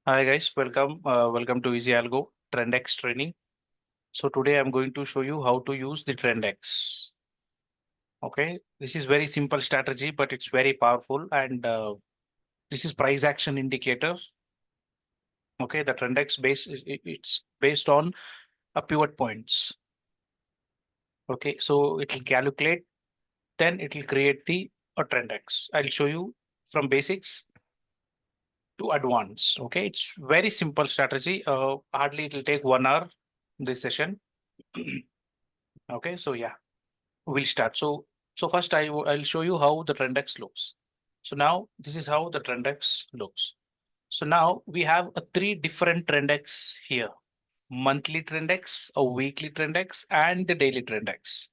Hi guys, welcome to Easy Algo TrendX training. So today I'm going to show you how to use the TrendX. Okay, this is very simple strategy, but it's very powerful, and this is price action indicator. Okay, the TrendX it's based on a pivot points. Okay, so it will calculate, then it will create the a TrendX. I'll show you from basics to advanced. Okay, it's very simple strategy. Hardly it will take 1 hour this session. Okay, so yeah, we'll start. So first I'll show you how the Trendex looks. So now this is how the Trendex looks. So now we have a three different Trendex here: monthly Trendex, a weekly Trendex, and the daily Trendex.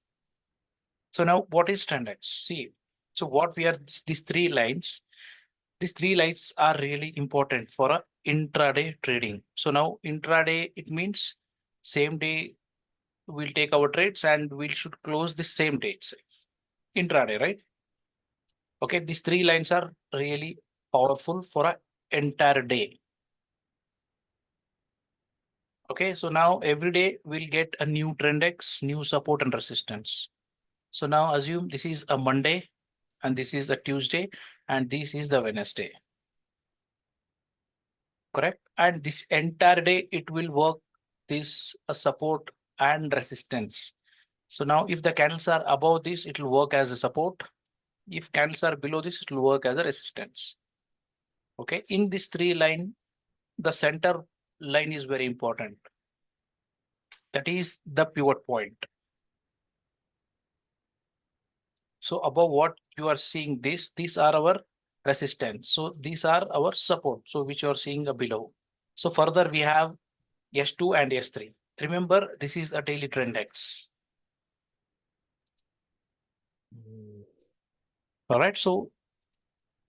So now what is Trendex? See, so what we are these three lines. These three lines are really important for a intraday trading. So now intraday it means same day we'll take our trades and we should close the same day itself. Intraday, right? Okay, these three lines are really powerful for an entire day. Okay, so now every day we'll get a new trend X, new support and resistance. So now assume this is a Monday and this is a Tuesday and this is the Wednesday. Correct? And this entire day it will work this support and resistance. So now if the candles are above this, it will work as a support. If candles are below this, it will work as a resistance. Okay, in this three line, the center line is very important. That is the pivot point. So above what you are seeing this, these are our resistance. So these are our support. So which you are seeing below. So further we have S2 and S3. Remember, this is a daily trend X. All right. So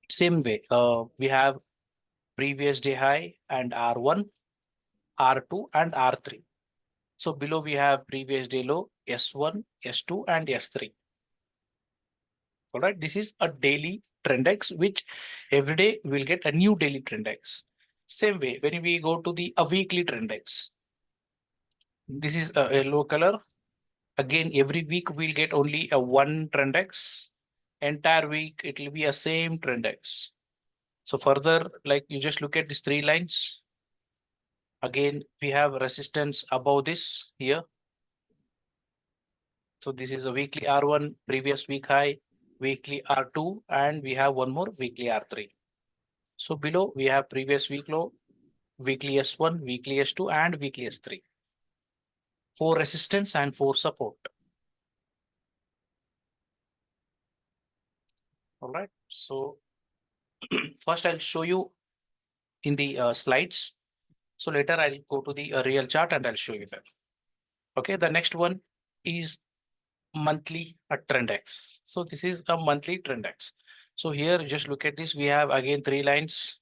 same way, we have previous day high and R1, R2 and R3. So below we have previous day low, S1, S2 and S3. All right, this is a daily trend X, which every day we'll get a new daily trend X. Same way, when we go to the a weekly trend X, this is a yellow color. Again, every week we'll get only a one trend X. Entire week it will be a same trend X. So further, like you just look at these three lines. Again, we have resistance above this here. So this is a weekly R1, previous week high, weekly R2, and we have one more weekly R3. So below we have previous week low, weekly S1, weekly S2, and weekly S3. 4 resistance and 4 support. All right. So first I'll show you in the slides. So later I'll go to the real chart and I'll show you that. Okay. The next one is monthly trend X. So this is a monthly trend X. So here just look at this. We have again 3 lines.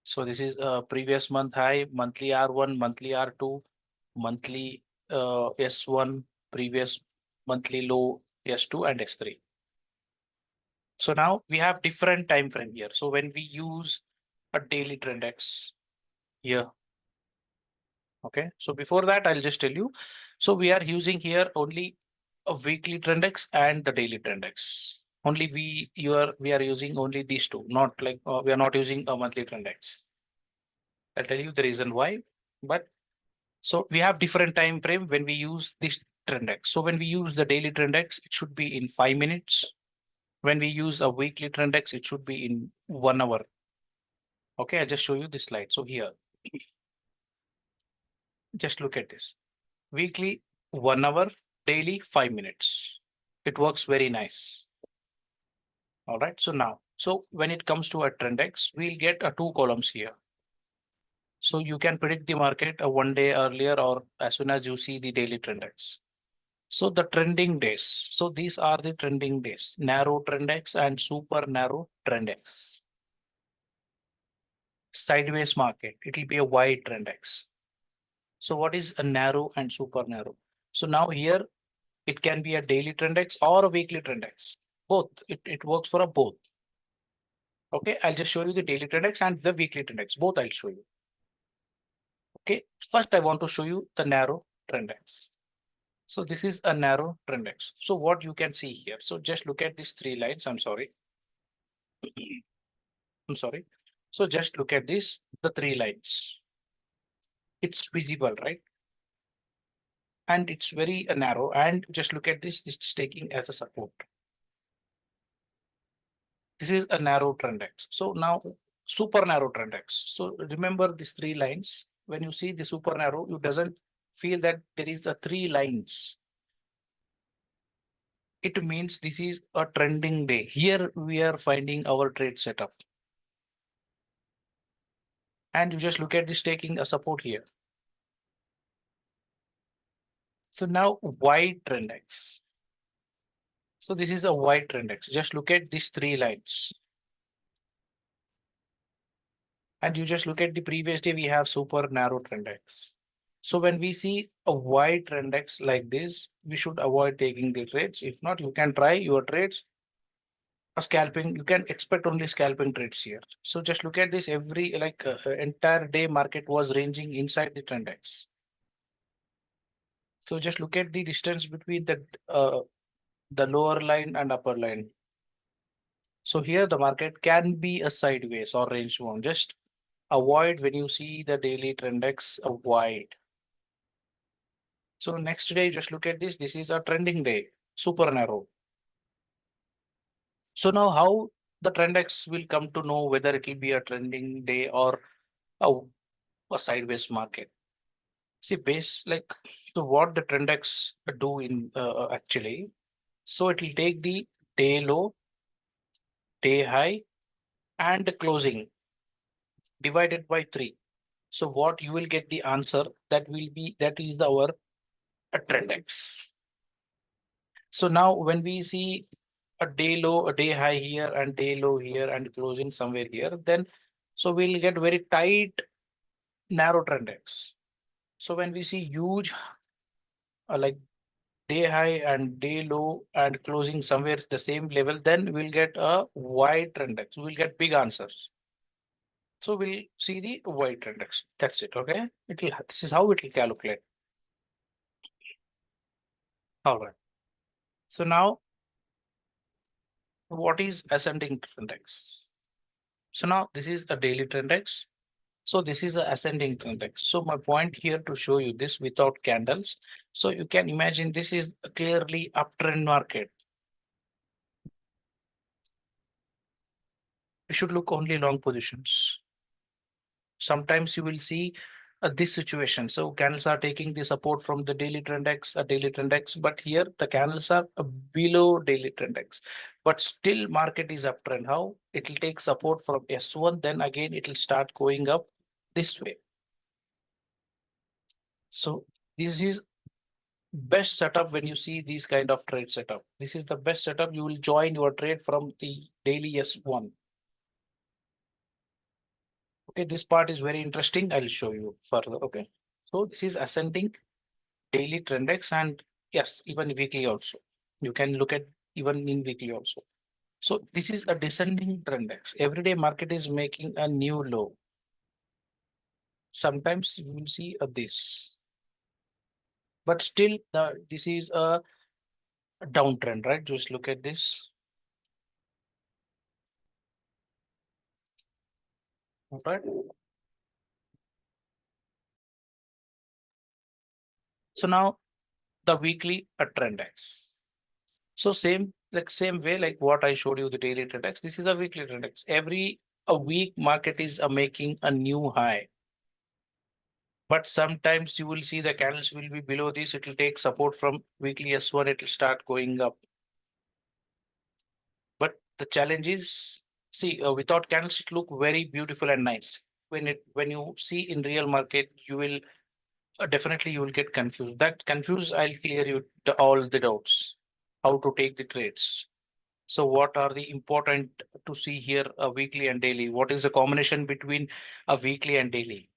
So this is a previous month high, monthly R1, monthly R2, monthly S1, previous monthly low S2 and S3. So now we have different time frame here. So when we use a daily trend X here, okay. So before that, I'll just tell you. So we are using here only a weekly trend X and the daily trend X. Only we are using only these two, not like we are not using a monthly trend X. I'll tell you the reason why. But so we have different time frame when we use this trend X. So when we use the daily trend X, it should be in 5 minutes. When we use a weekly trend X, it should be in 1 hour. Okay, I'll just show you this slide. So here, just look at this. Weekly 1 hour, daily 5 minutes. It works very nice. All right. So now, so when it comes to a trend X, we'll get a 2 columns here. So you can predict the market a 1 day earlier or as soon as you see the daily trend X. So the trending days. So these are the trending days: narrow trend X and super narrow trend X. Sideways market, it will be a wide trend X. So what is a narrow and super narrow? So now here it can be a daily trend X or a weekly trend X. Both. It works for a both. Okay, I'll just show you the daily trend X and the weekly trend X. Both I'll show you. Okay, first I want to show you the narrow trend X. So this is a narrow trend X. So what you can see here. So just look at these three lines. I'm sorry. I'm sorry. So just look at this, the three lines. It's visible, right? And it's very narrow. And just look at this, it's taking as a support. This is a narrow trend X. So now super narrow trend X. So remember these three lines. When you see the super narrow, you doesn't feel that there is a three lines. It means this is a trending day. Here we are finding our trade setup. And you just look at this taking a support here. So now wide trend X. So this is a wide trend X. Just look at these three lines. And you just look at the previous day, we have super narrow trend X. So when we see a wide trend X like this, we should avoid taking the trades. If not, you can try your trades. A scalping, you can expect only scalping trades here. So just look at this every entire day market was ranging inside the trend X. So just look at the distance between the lower line and upper line. So here the market can be a sideways or range bound. Just avoid when you see the daily trend X avoid. So next day, just look at this. This is a trending day, super narrow. So now how the trend X will come to know whether it will be a trending day or a, a sideways market. See, base like so what the trend X do in actually. So it will take the day low, day high, and the closing divided by 3. So what you will get the answer that will be that is our trend X. So now when we see a day low, a day high here, and day low here, and closing somewhere here, then so we'll get very tight, narrow trend X. So when we see huge, like day high and day low and closing somewhere the same level, then we'll get a wide trend X. We'll get big answers. So we'll see the wide trend X. That's it. Okay. This is how it will calculate. All right. So now what is ascending trend X? So now this is a daily trend X. So this is a ascending trend X. So my point here to show you this without candles. So you can imagine this is clearly uptrend market. You should look only long positions. Sometimes you will see this situation. So candles are taking the support from the daily trend X, a daily trend X, but here the candles are below daily trend X, but still market is uptrend. How? It will take support from S1, then again it will start going up this way. So this is best setup when you see these kind of trade setup. This is the best setup. You will join your trade from the daily S1. Okay, this part is very interesting. I'll show you further. Okay, so this is ascending daily trend X, and yes, even weekly also. You can look at even in weekly also. So this is a descending trend X. Everyday market is making a new low. Sometimes you will see this, but still this is a downtrend, right? Just look at this. Right. So now the weekly trend X. So same way like what I showed you the daily trend X. This is a weekly trend X. Every a week market is making a new high. But sometimes you will see the candles will be below this. It will take support from weekly S1. It will start going up. But the challenge is, see, without candles, it look very beautiful and nice. When you see in real market, you will definitely you will get confused. That confused, I'll clear you all the doubts. How to take the trades. So what are the important to see here a weekly and daily? What is the combination between a weekly and daily?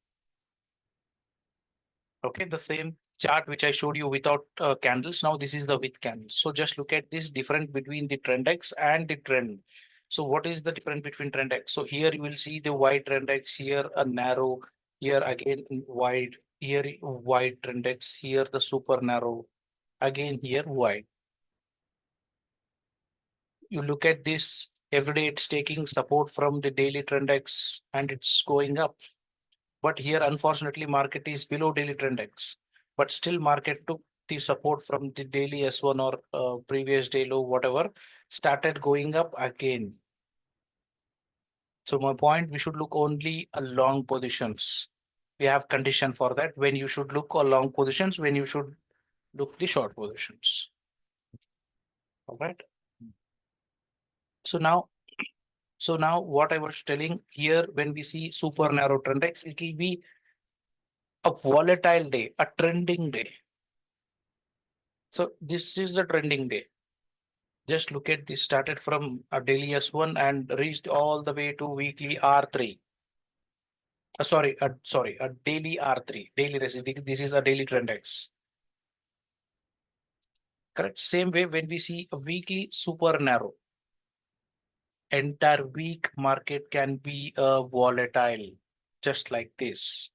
Okay, the same chart which I showed you without candles. Now this is the with candles. So just look at this difference between the trend X and the trend. So what is the difference between trend X? So here you will see the wide trend X, here a narrow, here again wide, here wide trend X, here the super narrow, again here wide. You look at this, every day it's taking support from the daily trend X and it's going up. But here, unfortunately, market is below daily trend X. But still, market took the support from the daily S1 or previous day low, whatever, started going up again. So my point, we should look only a long positions. We have condition for that when you should look a long positions, when you should look the short positions. All right. So now, what I was telling here, when we see super narrow trend X, it will be a volatile day, a trending day. So this is the trending day. Just look at this, started from a daily S1 and reached all the way to weekly R3. Sorry, a daily R3, daily resistance. This is a daily trend X. Correct. Same way when we see a weekly super narrow, entire week market can be volatile, just like this.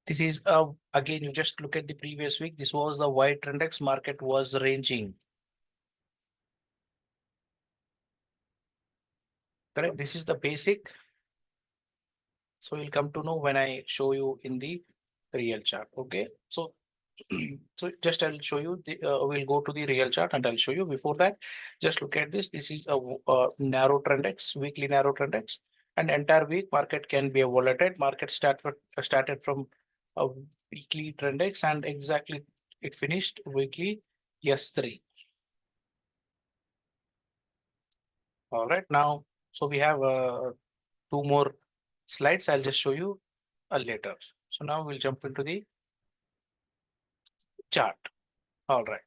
This is again, you just look at the previous week. This was the white trend X, market was ranging. Correct. This is the basic. So you'll come to know when I show you in the real chart. Okay. So so just I'll show you the we'll go to the real chart and I'll show you. Before that, just look at this. This is a narrow trend X, weekly narrow trend X, and entire week market can be a volatile. Market started from a weekly trend X and exactly it finished weekly S3. All right. Now, so we have two more slides. I'll just show you later. So now we'll jump into the chart. All right.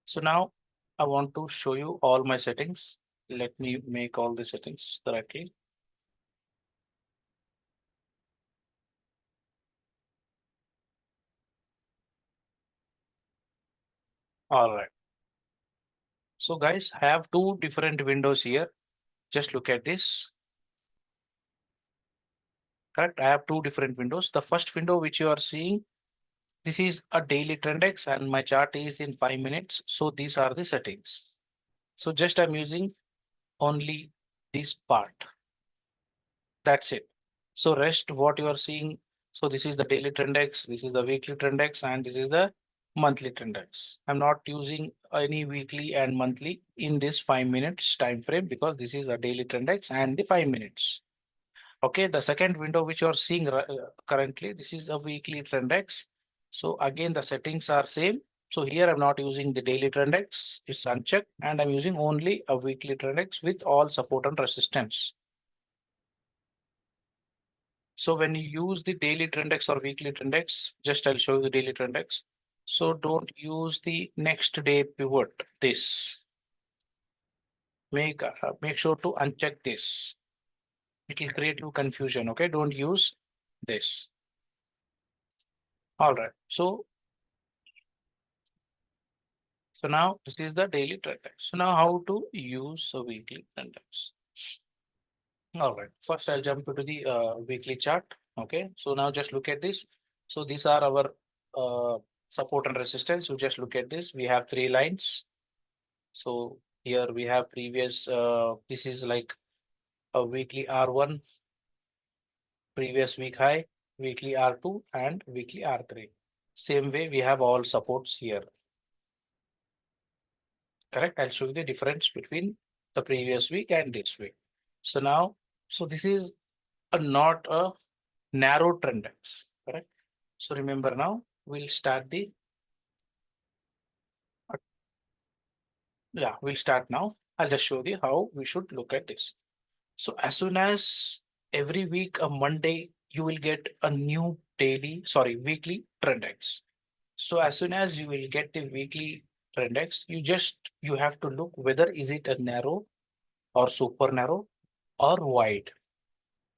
So now I want to show you all my settings. Let me make all the settings correctly. All right. So guys, I have two different windows here. Just look at this. Correct. I have two different windows. The first window which you are seeing, this is a daily trend X and my chart is in 5 minutes. So these are the settings. So just I'm using only this part. That's it. So rest what you are seeing. So this is the daily trend X, this is the weekly trend X, and this is the monthly trend X. I'm not using any weekly and monthly in this 5 minutes time frame because this is a daily trend X and the 5 minutes. Okay, the second window which you are seeing currently, this is a weekly trend X. So again, the settings are same. So here I'm not using the daily trend X, it's unchecked, and I'm using only a weekly trend X with all support and resistance. So when you use the daily trend X or weekly trend X, just I'll show you the daily trend X. So don't use the next day pivot, this. Make sure to uncheck this. It will create you confusion, okay? Don't use this. All right. So now this is the daily trend X. So now how to use a weekly trend X? All right. First, I'll jump into the weekly chart. Okay. So now just look at this. So these are our support and resistance. So just look at this. We have three lines. So here we have previous. This is like a weekly R1, previous week high, weekly R2, and weekly R3. Same way we have all supports here. Correct. I'll show you the difference between the previous week and this week. So now, so this is not a narrow trend X, correct? So remember now, we'll start the, we'll start now. I'll just show you how we should look at this. So as soon as every week, a Monday, you will get a new weekly trend X. So as soon as you will get the weekly trend X, you have to look whether is it a narrow or super narrow or wide.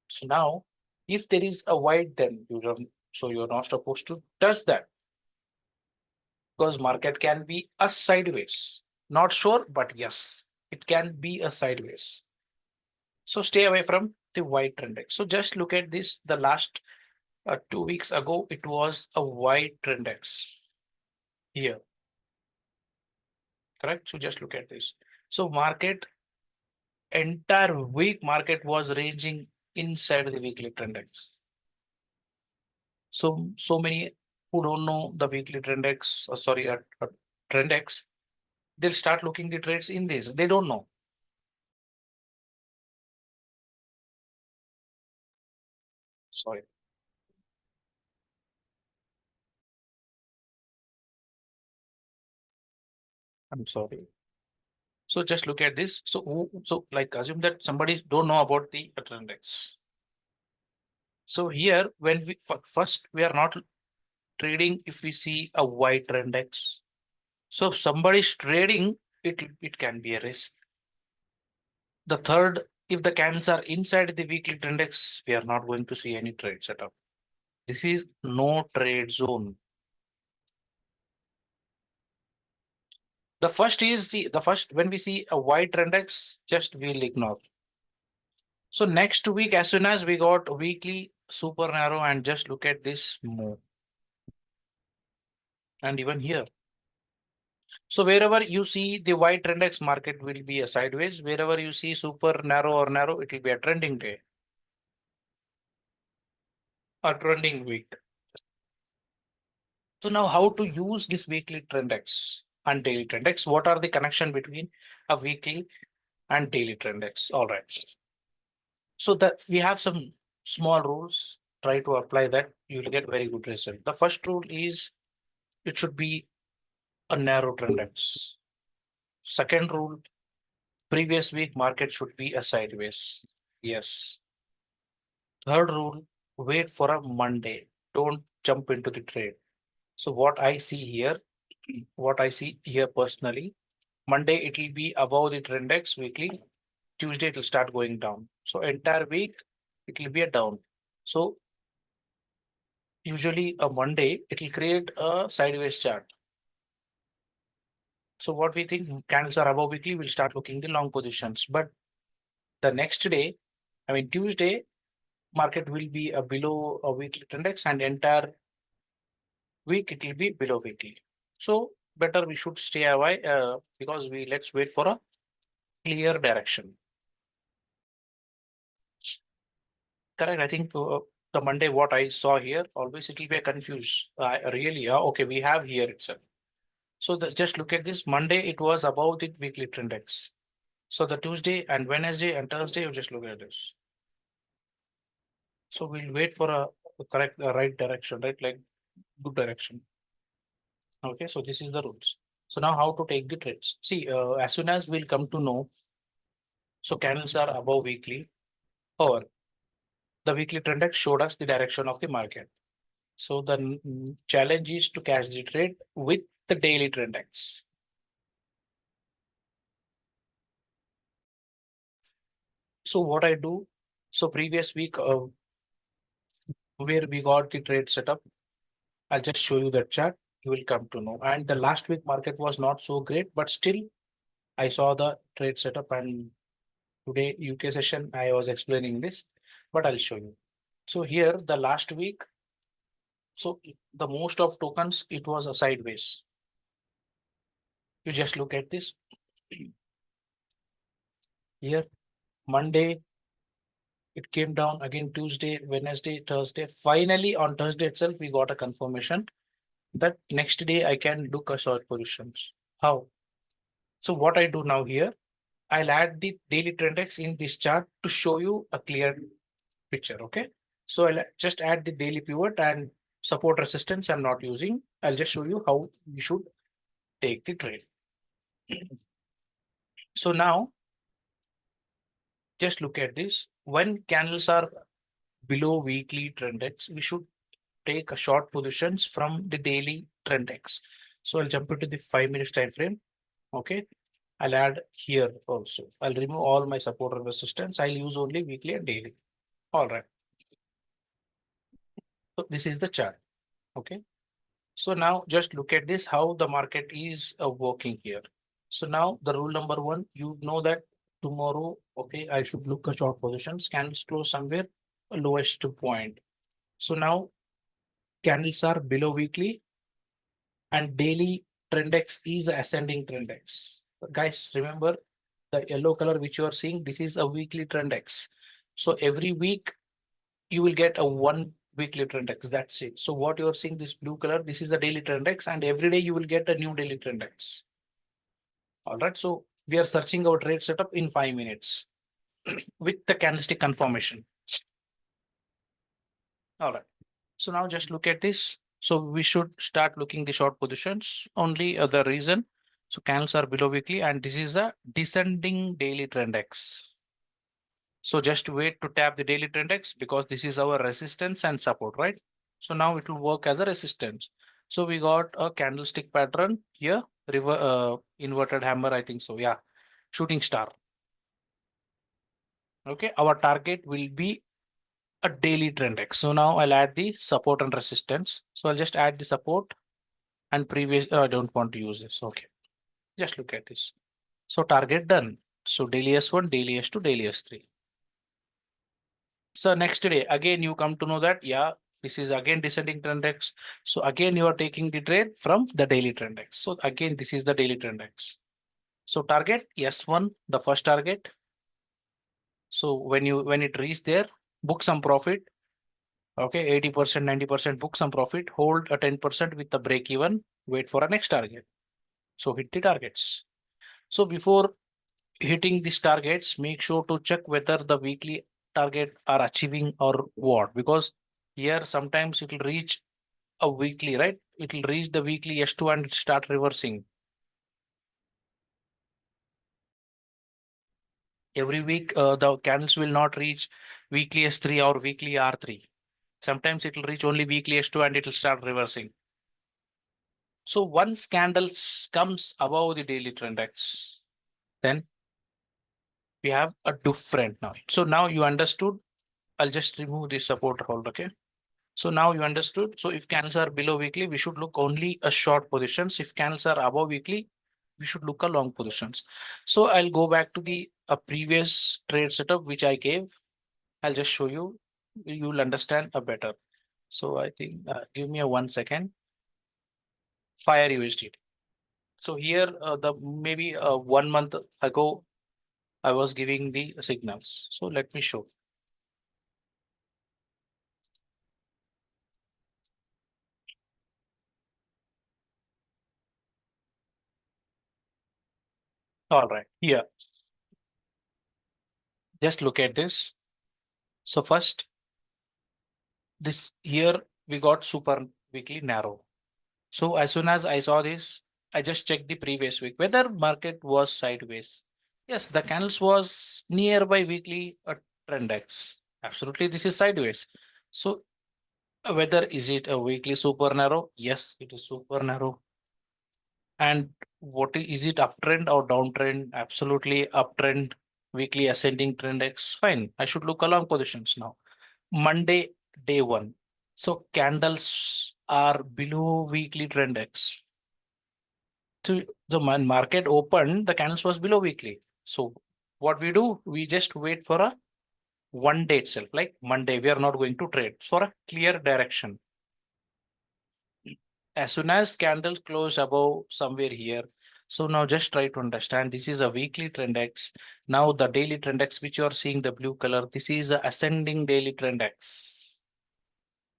So now, if there is a wide, then you're not supposed to touch that because market can be a sideways. Not sure, but yes, it can be a sideways. So stay away from the white trend X. So just look at this. The last 2 weeks ago, it was a white trend X here, correct? So just look at this. So market, entire week market was ranging inside the weekly trend X. So many who don't know the weekly trend X, sorry, trend X, they'll start looking the trades in this. They don't know. Sorry, I'm sorry. So just look at this. So like assume that somebody don't know about the trend X. So here, when we first we are not trading if we see a white trend X. So if somebody's trading, it can be a risk. The third, if the candles are inside the weekly trend X, we are not going to see any trade setup. This is no trade zone. The first is the first when we see a white trend X, just we'll ignore. So next week, as soon as we got weekly super narrow and just look at this move. And even here. So wherever you see the white trend X market will be a sideways. Wherever you see super narrow or narrow, it will be a trending day. A trending week. So now how to use this weekly trend X and daily trend X? What are the connection between a weekly and daily trend X? All right. So that we have some small rules. Try to apply that. You will get very good result. The first rule is it should be a narrow trend X. Second rule, previous week market should be a sideways. Yes. Third rule, wait for a Monday. Don't jump into the trade. So what I see here personally, Monday it will be above the trend X weekly. Tuesday it will start going down. So entire week it will be a down. So usually a Monday it will create a sideways chart. So what we think candles are above weekly, we'll start looking the long positions. But the next day, I mean Tuesday, market will be a below a weekly trend X and entire week it will be below weekly. So better we should stay away because we let's wait for a clear direction. Correct. I think the Monday what I saw here always it will be a confused. Really, okay, we have here itself. So just look at this. Monday it was above the weekly trend X. So the Tuesday and Wednesday and Thursday, you just look at this. So we'll wait for a correct right direction, right? Like good direction. Okay, so this is the rules. So now how to take the trades? See, as soon as we'll come to know, so candles are above weekly, or the weekly trend X showed us the direction of the market. So the challenge is to catch the trade with the daily trend X. So what I do, so previous week where we got the trade setup, I'll just show you that chart. You will come to know. And the last week market was not so great, but still I saw the trade setup. And today UK session I was explaining this, but I'll show you. So here the last week, so the most of tokens it was a sideways. You just look at this here. Monday it came down again, Tuesday, Wednesday, Thursday. Finally on Thursday itself we got a confirmation that next day I can look a short positions. How? So what I do now here, I'll add the daily trend X in this chart to show you a clear picture. Okay. So I'll just add the daily pivot and support resistance I'm not using. I'll just show you how we should take the trade. So now just look at this. When candles are below weekly trend X, we should take a short positions from the daily trend X. So I'll jump into the 5 minutes time frame. Okay. I'll add here also. I'll remove all my support and resistance. I'll use only weekly and daily. All right. So this is the chart. Okay. So now just look at this, how the market is working here. So now the rule number one, you know that tomorrow, okay, I should look at short positions, candles close somewhere lowest point. So now candles are below weekly and daily trend X is ascending trend X. Guys, remember the yellow color which you are seeing, this is a weekly trend X. So every week you will get a one weekly trend X. That's it. So what you are seeing, this blue color, this is the daily trend X, and every day you will get a new daily trend X. All right. So we are searching our trade setup in 5 minutes with the candlestick confirmation. All right. So now just look at this. So we should start looking the short positions. Only other reason. So candles are below weekly, and this is a descending daily trend X. So just wait to tap the daily trend X because this is our resistance and support, right? So now it will work as a resistance. So we got a candlestick pattern here, inverted hammer, I think so. Yeah, shooting star. Okay, our target will be a daily trend X. So now I'll add the support and resistance. So I'll just add the support and previous. I don't want to use this. Okay, just look at this. So target done. So daily S1, daily S2, daily S3. So next day, again, you come to know that, yeah, this is again descending trend X. So again, you are taking the trade from the daily trend X. So again, this is the daily trend X. So target S1, the first target. So when it reach there, book some profit. Okay, 80%, 90% book some profit, hold a 10% with the break even, wait for a next target. So hit the targets. So before hitting these targets, make sure to check whether the weekly target are achieving or what, because here sometimes it will reach a weekly, right? It will reach the weekly S2 and start reversing. Every week, the candles will not reach weekly S3 or weekly R3. Sometimes it will reach only weekly S2 and it will start reversing. So once candles comes above the daily trend X, then we have a different now. So now you understood. I'll just remove the support hold. Okay. So now you understood. So if candles are below weekly, we should look only a short positions. If candles are above weekly, we should look a long positions. So I'll go back to the previous trade setup which I gave. I'll just show you. You'll understand a better. So I think give me a 1 second. Fire USD. So here the maybe 1 month ago I was giving the signals. So let me show. All right, here. Just look at this. So first, this here we got super weekly narrow. So as soon as I saw this, I just checked the previous week whether market was sideways. Yes, the candles was nearby weekly trend X. Absolutely, this is sideways. So whether is it a weekly super narrow? Yes, it is super narrow. And is it uptrend or downtrend? Absolutely uptrend, weekly ascending trend X. Fine. I should look along positions now. Monday, day one. So candles are below weekly trend X. So the market opened, the candles was below weekly. So what we do, we just wait for a 1 day itself, like Monday. We are not going to trade for a clear direction. As soon as candle close above somewhere here. So now just try to understand, this is a weekly trend X. Now the daily trend X, which you are seeing the blue color, this is a ascending daily trend X.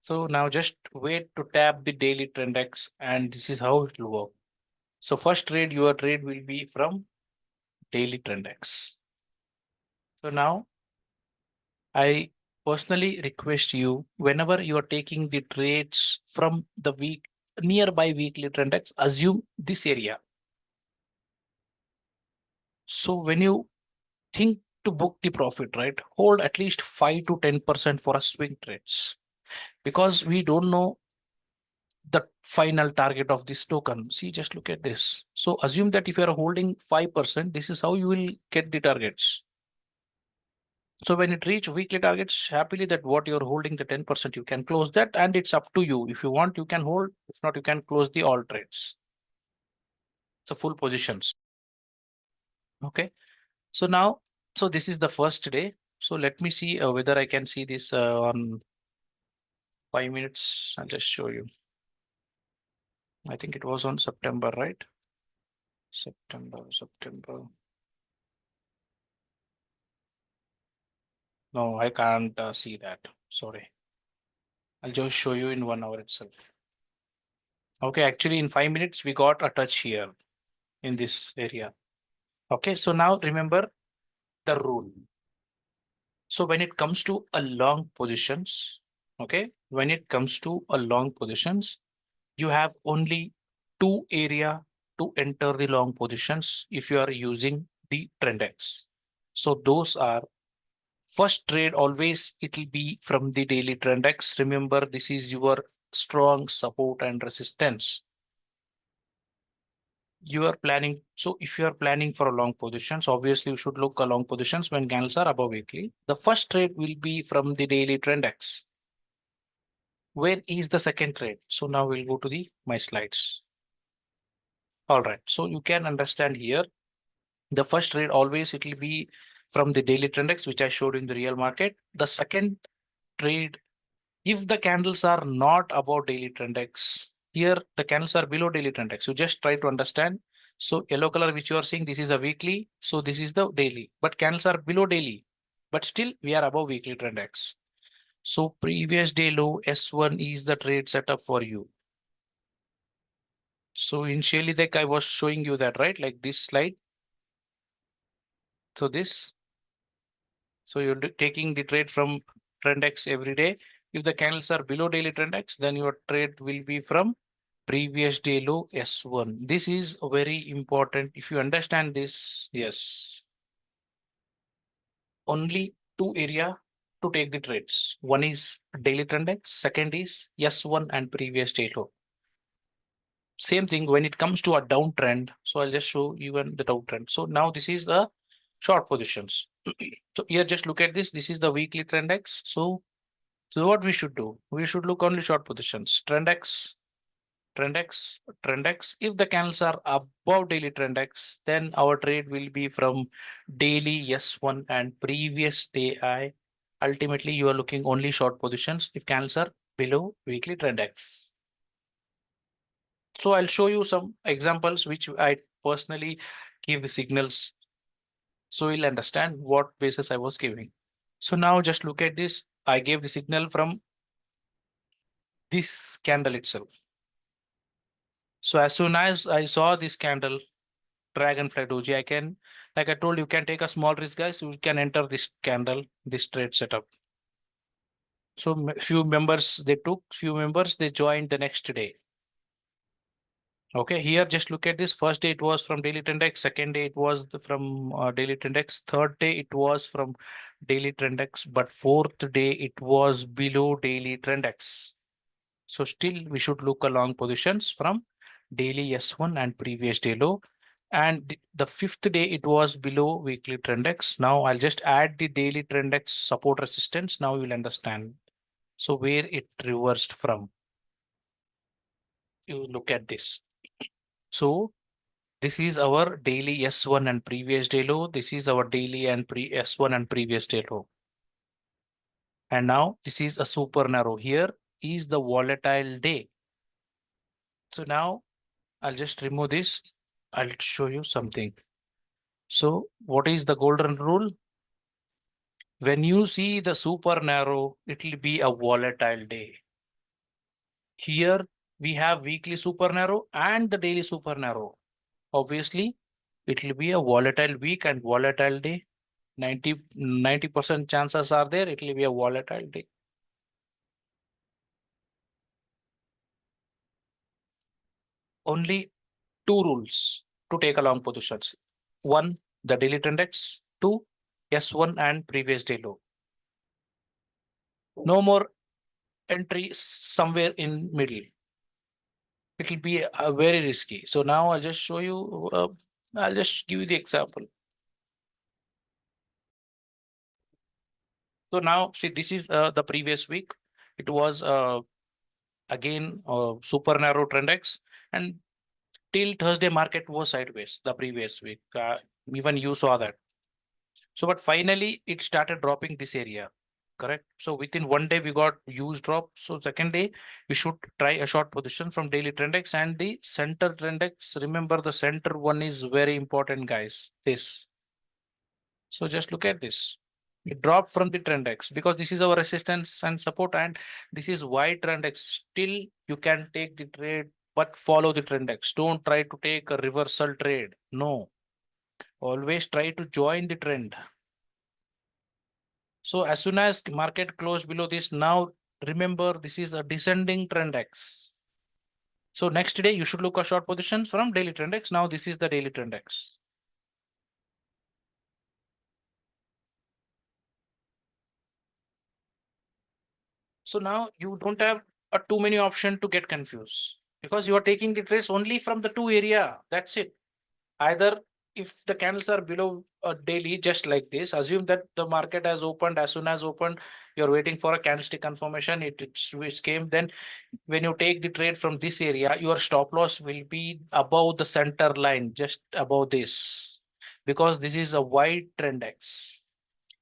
So now just wait to tap the daily trend X, and this is how it will work. So first trade, your trade will be from daily trend X. So now I personally request you, whenever you are taking the trades from the nearby weekly trend X, assume this area. So when you think to book the profit, right, hold at least 5 to 10% for a swing trades, because we don't know the final target of this token. See, just look at this. So assume that if you are holding 5%, this is how you will get the targets. So when it reach weekly targets, happily that what you're holding the 10%, you can close that, and it's up to you. If you want, you can hold. If not, you can close the all trades. So full positions. Okay. So now, so this is the first day. So let me see whether I can see this on 5 minutes. I'll just show you. I think it was on September, right? September. No, I can't see that. Sorry. I'll just show you in 1 hour itself. Okay, actually in 5 minutes, we got a touch here in this area. Okay, so now remember the rule. So when it comes to a long positions, okay, when it comes to a long positions, you have only two area to enter the long positions if you are using the trend X. So those are first trade always it will be from the daily trend X. Remember, this is your strong support and resistance. You are planning. So if you are planning for a long positions, obviously you should look a long positions when candles are above weekly. The first trade will be from the daily trend X. Where is the second trade? So now we'll go to the my slides. All right. So you can understand here. The first trade always it will be from the daily trend X, which I showed in the real market. The second trade, if the candles are not above daily trend X, here the candles are below daily trend X. You just try to understand. So yellow color which you are seeing, this is the weekly. So this is the daily, but candles are below daily, but still we are above weekly trend X. So previous day low S1 is the trade setup for you. So initially like I was showing you that, right? Like this slide. So this, so you're taking the trade from trend X every day. If the candles are below daily trend X, then your trade will be from previous day low S1. This is very important. If you understand this, yes, only two area to take the trades. One is daily trend X, second is S1 and previous day low. Same thing when it comes to a downtrend. So I'll just show even the downtrend. So now this is the short positions. So here just look at this. This is the weekly trend X. So what we should do? We should look only short positions. Trend X, trend X, trend X. If the candles are above daily trend X, then our trade will be from daily S1 and previous day I. Ultimately, you are looking only short positions if candles are below weekly trend X. So I'll show you some examples which I personally give the signals so you'll understand what basis I was giving. So now just look at this. I gave the signal from this candle itself. So as soon as I saw this candle, Dragonfly Doji, I can, like I told you, can take a small risk, guys. You can enter this candle, this trade setup. So few members they took, few members they joined the next day. Okay, here just look at this. First day it was from daily trend X. Second day it was from daily trend X. Third day it was from daily trend X. But fourth day it was below daily trend X. So still we should look along positions from daily S1 and previous day low. And the fifth day it was below weekly trend X. Now I'll just add the daily trend X support resistance. Now you'll understand. So where it reversed from. You look at this. So this is our daily S1 and previous day low. This is our daily and pre S1 and previous day low. And now this is a super narrow. Here is the volatile day. So now I'll just remove this. I'll show you something. So what is the golden rule? When you see the super narrow, it will be a volatile day. Here we have weekly super narrow and the daily super narrow. Obviously, it will be a volatile week and volatile day. 90% chances are there, it will be a volatile day. Only two rules to take along positions. One, the daily trend index. Two, S1 and previous day low. No more entry somewhere in middle. It will be very risky. So now I'll just show you, I'll just give you the example. So now see, this is the previous week. It was again super narrow trend X, and till Thursday market was sideways the previous week. Even you saw that. So, but finally it started dropping this area, correct? So within one day we got huge drop. So second day we should try a short position from daily trend X and the center trend X. Remember the center one is very important, guys. This. So just look at this. It dropped from the trend X because this is our resistance and support, and this is why trend X. Still, you can take the trade, but follow the trend X. Don't try to take a reversal trade. No, always try to join the trend. So as soon as market closed below this, now remember this is a descending trend X. So next day you should look at short positions from daily trend X. Now this is the daily trend X. So now you don't have a too many option to get confused because you are taking the trades only from the two area. That's it. Either if the candles are below a daily, just like this, assume that the market has opened. As soon as opened, you're waiting for a candlestick confirmation. It came. Then when you take the trade from this area, your stop loss will be above the center line, just above this, because this is a wide trend X.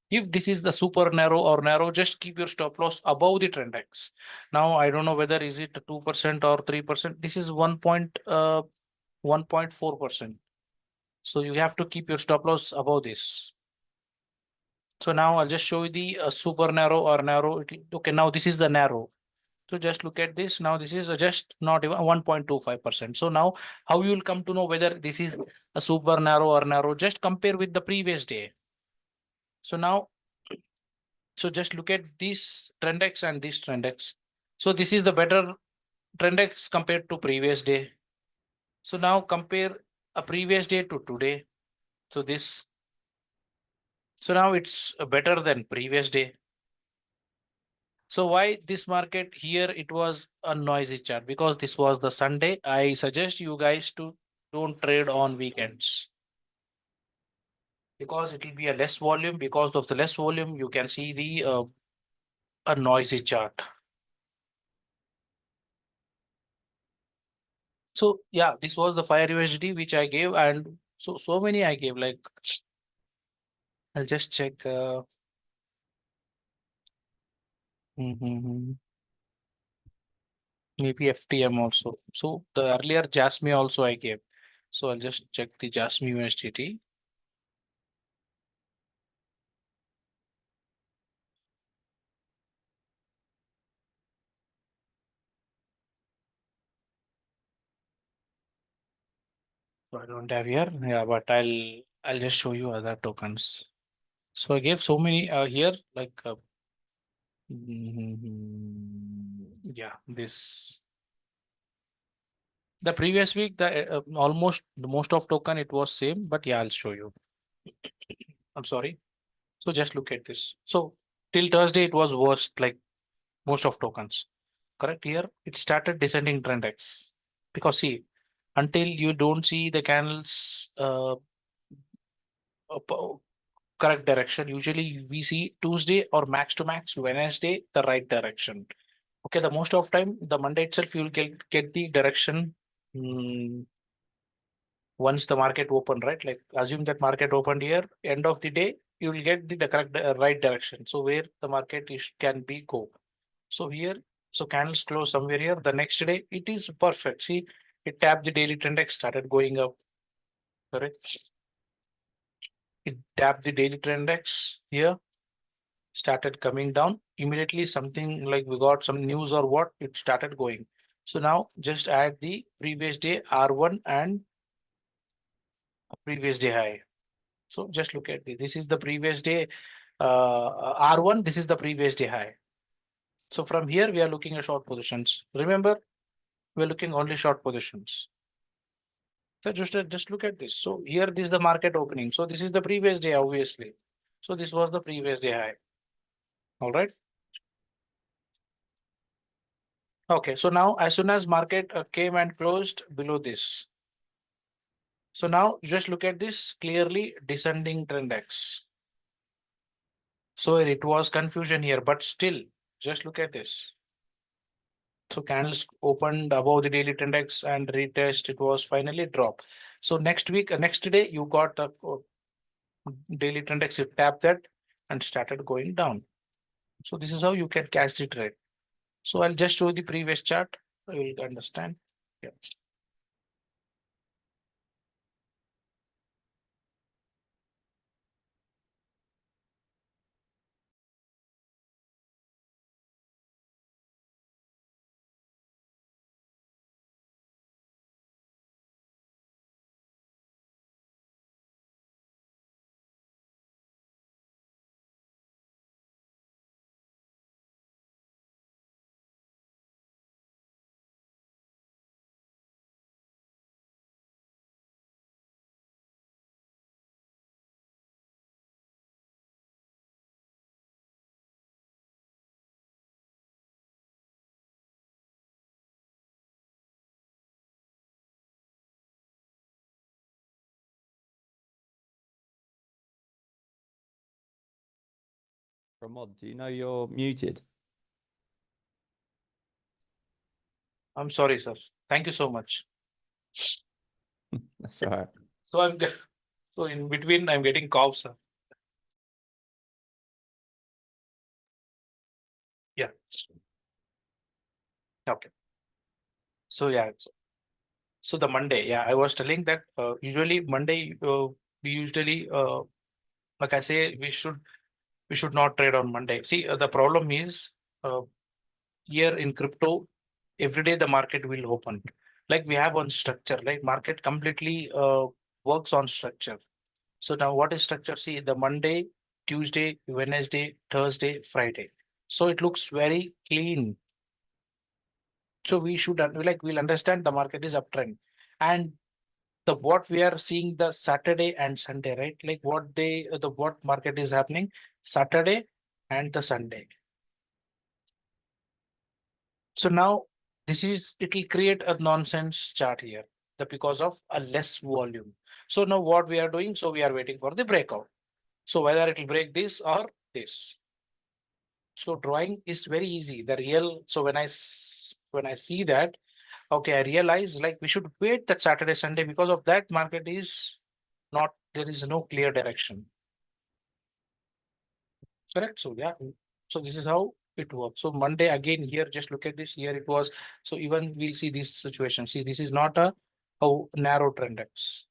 If this is the super narrow or narrow, just keep your stop loss above the trend X. Now, I don't know whether is it 2% or 3%. This is 1.4%. So you have to keep your stop loss above this. So now I'll just show you the super narrow or narrow. Okay, now this is the narrow. So just look at this. Now this is just not even 1.25%. So now how you will come to know whether this is a super narrow or narrow? Just compare with the previous day. So now, so just look at this trend X and this trend X. So this is the better trend X compared to previous day. So now compare a previous day to today. So this, so now it's better than previous day. So why this market here? It was a noisy chart because this was the Sunday. I suggest you guys to don't trade on weekends because it will be a less volume. Because of the less volume, you can see the a noisy chart. So yeah, this was the Fire USD which I gave, and so many I gave. Like I'll just check. Mhm. Maybe FTM also. So the earlier Jasmine also I gave. So I'll just check the Jasmine USDT. So I don't have here. Yeah, but I'll just show you other tokens. So I gave so many here, like yeah, this the previous week the almost the most of token it was same, but yeah, I'll show you. I'm sorry. So just look at this. So till Thursday it was worst, like most of tokens. Correct, here it started descending trend X because see, until you don't see the candles correct direction, usually we see Tuesday or max to max Wednesday the right direction. Okay, the most of time the Monday itself you will get the direction. Once the market open, right? Like assume that market opened here, end of the day you will get the correct right direction. So where the market is can be go. So here, so candles close somewhere here. The next day it is perfect. See, it tapped the daily trend X, started going up. Correct. It tapped the daily trend X here, started coming down. Immediately something like we got some news or what, it started going. So now just add the previous day R1 and previous day high. So just look at this. This is the previous day R1. This is the previous day high. So from here we are looking at short positions. Remember, we're looking only short positions. So just look at this. So here this is the market opening. So this is the previous day, obviously. So this was the previous day high. All right. Okay. So now as soon as market came and closed below this. So now just look at this clearly descending trend X. So it was confusion here, but still just look at this. So candles opened above the daily trend X and retest. It was finally dropped. So next week, next day, you got a daily trend X. You tap that and started going down. So this is how you can catch the trade. So I'll just show the previous chart. You will understand. Yeah. Pramod, do you know you're muted? I'm sorry, sir. Thank you so much. That's all right. So so in between I'm getting coughs, sir. Yeah. Okay. So yeah. So the Monday, yeah, I was telling that usually Monday we usually like I say we should not trade on Monday. See, the problem is uh, here in crypto, every day the market will open. Like we have one structure, like market completely works on structure. So now what is structure? See, the Monday, Tuesday, Wednesday, Thursday, Friday. So it looks very clean. So we should like we'll understand the market is uptrend. And the what we are seeing the Saturday and Sunday, right? Like what they the what market is happening Saturday and the Sunday. So now this is it will create a nonsense chart here the because of a less volume. So now what we are doing? So we are waiting for the breakout. So whether it will break this or this. So drawing is very easy. The real so when I see that, okay, I realize like we should wait that Saturday Sunday because of that market is not there is no clear direction. Correct. So yeah. So this is how it works. So Monday again here, just look at this here. It was so even we'll see this situation. See, this is not a narrow trend X.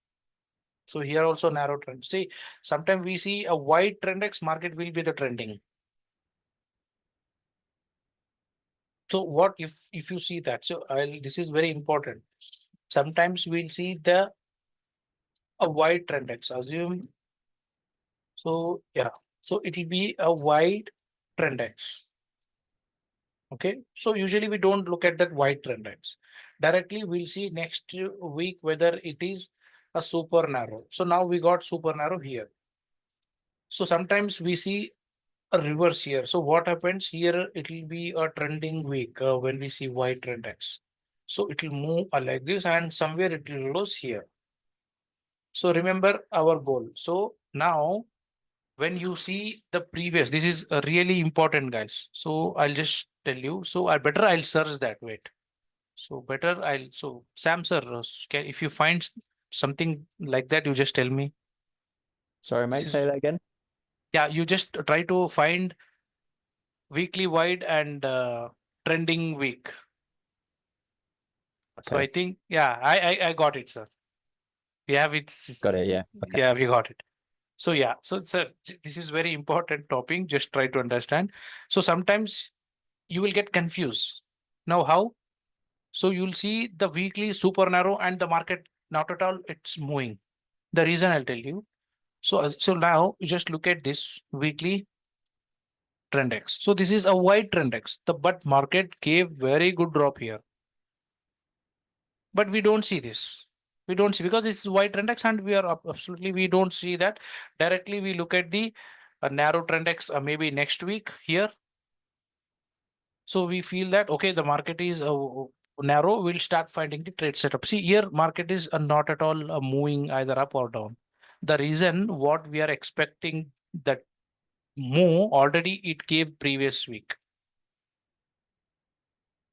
So here also narrow trend. See, sometimes we see a wide trend X market will be the trending. So what if you see that? So this is very important. Sometimes we'll see the a wide trend X. Assume so yeah. So it will be a wide trend X. Okay, so usually we don't look at that white trend lines. Directly we'll see next week whether it is a super narrow. So now we got super narrow here. So sometimes we see a reverse here. So what happens here? It will be a trending week when we see white trend X. So it will move like this and somewhere it will close here. So remember our goal. So now when you see the previous, this is really important, guys. So I'll just tell you. So I better I'll search that. Wait. So better I'll so Sam sir, if you find something like that, you just tell me. Sorry, This mate, is say that again. yeah, you just try to find weekly wide and trending week. So I Okay, think yeah, I got it, sir. We have it. got it. Yeah. Okay. Yeah, we got it. So yeah, so sir, this is very important topic. Just try to understand. So sometimes you will get confused. Now how? So you'll see the weekly super narrow and the market not at all. It's moving. The reason I'll tell you. So, so now you just look at this weekly trend X. So this is a wide trend X. The but market gave very good drop here, but we don't see this. We don't see because this is wide trend X and we are absolutely we don't see that directly. We look at the narrow trend X maybe next week here. So we feel that okay, the market is narrow. We'll start finding the trade setup. See here, market is not at all moving either up or down. The reason what we are expecting that move already it gave previous week.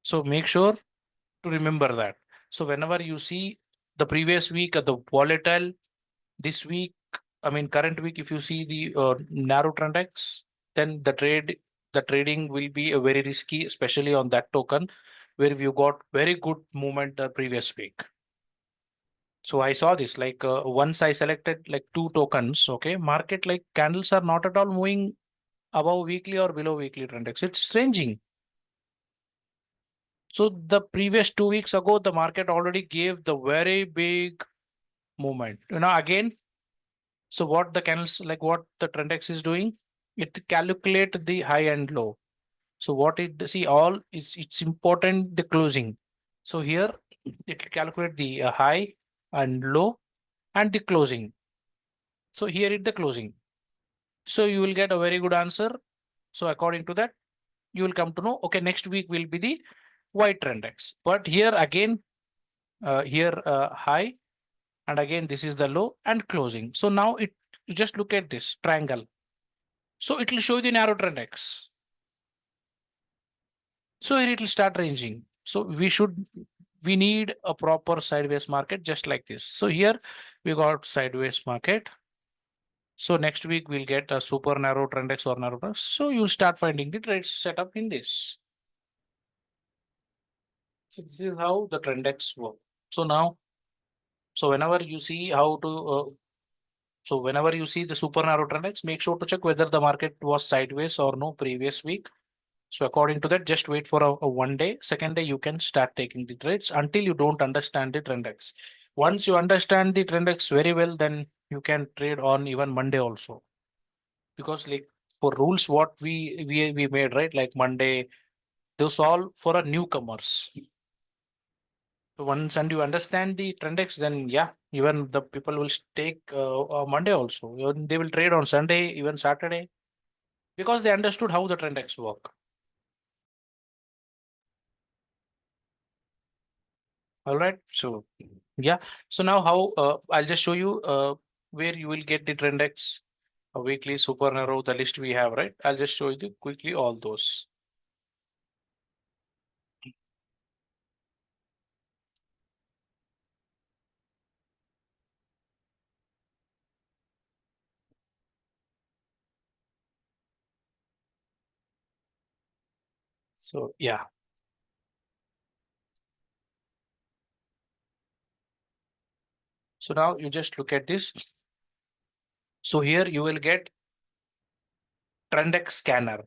So make sure to remember that. So whenever you see the previous week the volatile, this week, I mean current week, if you see the narrow trend X, then the trading will be a very risky, especially on that token where you got very good movement the previous week. So I saw this like once I selected like two tokens, okay, market like candles are not at all moving above weekly or below weekly trend X. It's ranging. So the previous 2 weeks ago, the market already gave the very big movement. Again, so what the candles, like what the Trendex is doing, it calculate the high and low. So what it see all is it's important the closing. So here it will calculate the high and low and the closing. So here it the closing. So you will get a very good answer. So according to that, you will come to know, okay, next week will be the white Trendex. But here again, here high, and again this is the low and closing. So now it, you just look at this triangle. So it will show you the narrow trend X. So here it will start ranging. So we need a proper sideways market just like this. So here we got sideways market. So next week we'll get a super narrow trend X or narrow trend. So you'll start finding the trades set up in this. So this is how the trend X work. So now, so whenever you see how to so whenever you see the super narrow trend X, make sure to check whether the market was sideways or no previous week. So according to that, just wait for a 1 day. Second day, you can start taking the trades until you don't understand the trend X. Once you understand the trend X very well, then you can trade on even Monday also. Because like for rules, what we made, right? Like Monday, those all for a newcomers. So once and you understand the trend X, then yeah, even the people will take Monday also. Even they will trade on Sunday, even Saturday, because they understood how the trend X work. All right. So yeah. So now how I'll just show you where you will get the trend X, weekly, super narrow, the list we have, right? I'll just show you quickly all those. So yeah. So now you just look at this. So here you will get trend X scanner,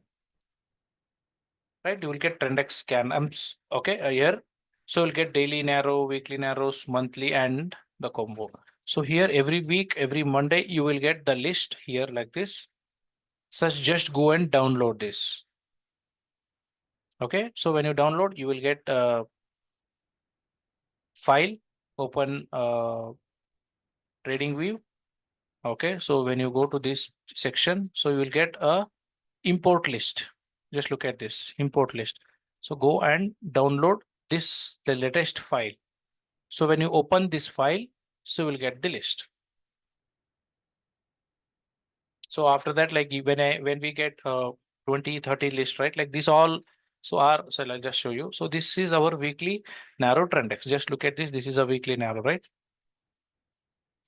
right? You will get trend X scan. Okay here. So you'll get daily narrow, weekly narrows, monthly, and the combo. So here every week, every Monday, you will get the list here like this. So just go and download this. Okay, so when you download, you will get a file, open trading view. Okay, so when you go to this section, so you will get a import list. Just look at this import list. So go and download this, the latest file. So when you open this file, so you will get the list. So after that, like when we get 20, 30 list, right? Like this all, so I'll just show you. So this is our weekly narrow trend X. Just look at this. This is a weekly narrow, right?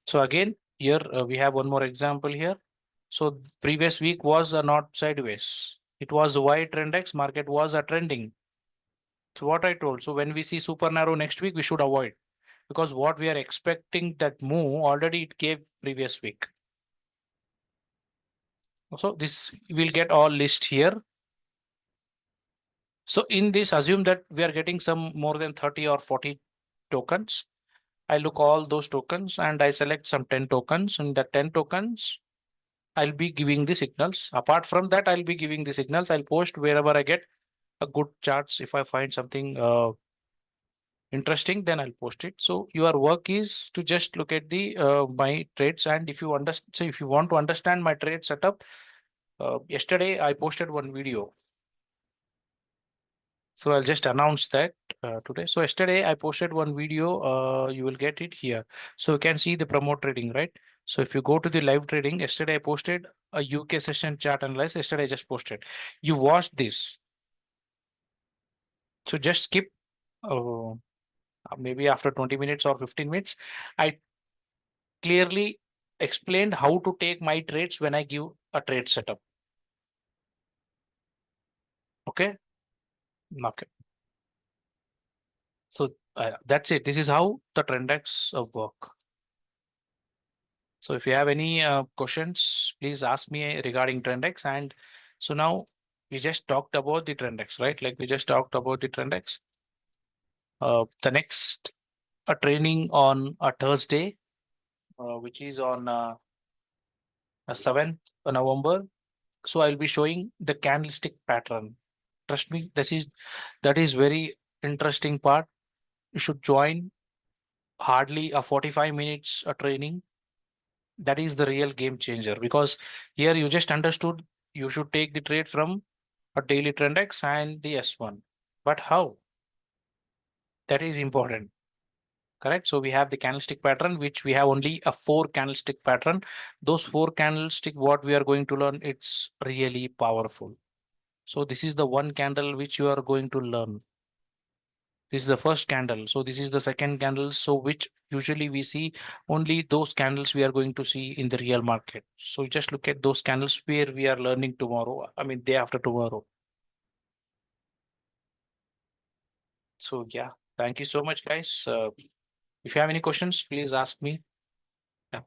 So again, here we have one more example here. So previous week was not sideways. It was Y trend X, market was a trending. So what I told, so when we see super narrow next week, we should avoid, because what we are expecting that move already it gave previous week. So this will get all list here. So in this, assume that we are getting some more than 30 or 40 tokens. I look all those tokens and I select some 10 tokens. And the 10 tokens, I'll be giving the signals. Apart from that, I'll be giving the signals. I'll post wherever I get a good charts. If I find something interesting, then I'll post it. So your work is to just look at the my trades, and if you understand, so if you want to understand my trade setup, yesterday I posted one video. So I'll just announce that today. So yesterday I posted one video. You will get it here. So you can see the promote trading, right? So if you go to the live trading, yesterday I posted a UK session chart analysis. Yesterday I just posted. You watched this. So just skip maybe after 20 minutes or 15 minutes. I clearly explained how to take my trades when I give a trade setup. Okay. Okay. So that's it. This is how the Trendex work. So if you have any questions, please ask me regarding Trendex. And so now we just talked about the Trendex, right? Like we just talked about the Trendex. The next a training on a Thursday, which is on 7th November. So I'll be showing the candlestick pattern. Trust me, that is very interesting part. You should join hardly a 45 minutes a training. That is the real game changer, because here you just understood you should take the trade from a daily trend X and the S1. But how? That is important. Correct. So we have the candlestick pattern, which we have only a 4 candlestick pattern. Those 4 candlestick, what we are going to learn, it's really powerful. So this is the one candle which you are going to learn. This is the first candle. So this is the second candle. So which usually we see only those candles we are going to see in the real market. So just look at those candles where we are learning tomorrow. I mean, day after tomorrow. So yeah, thank you so much, guys. If you have any questions, please ask me. Yeah.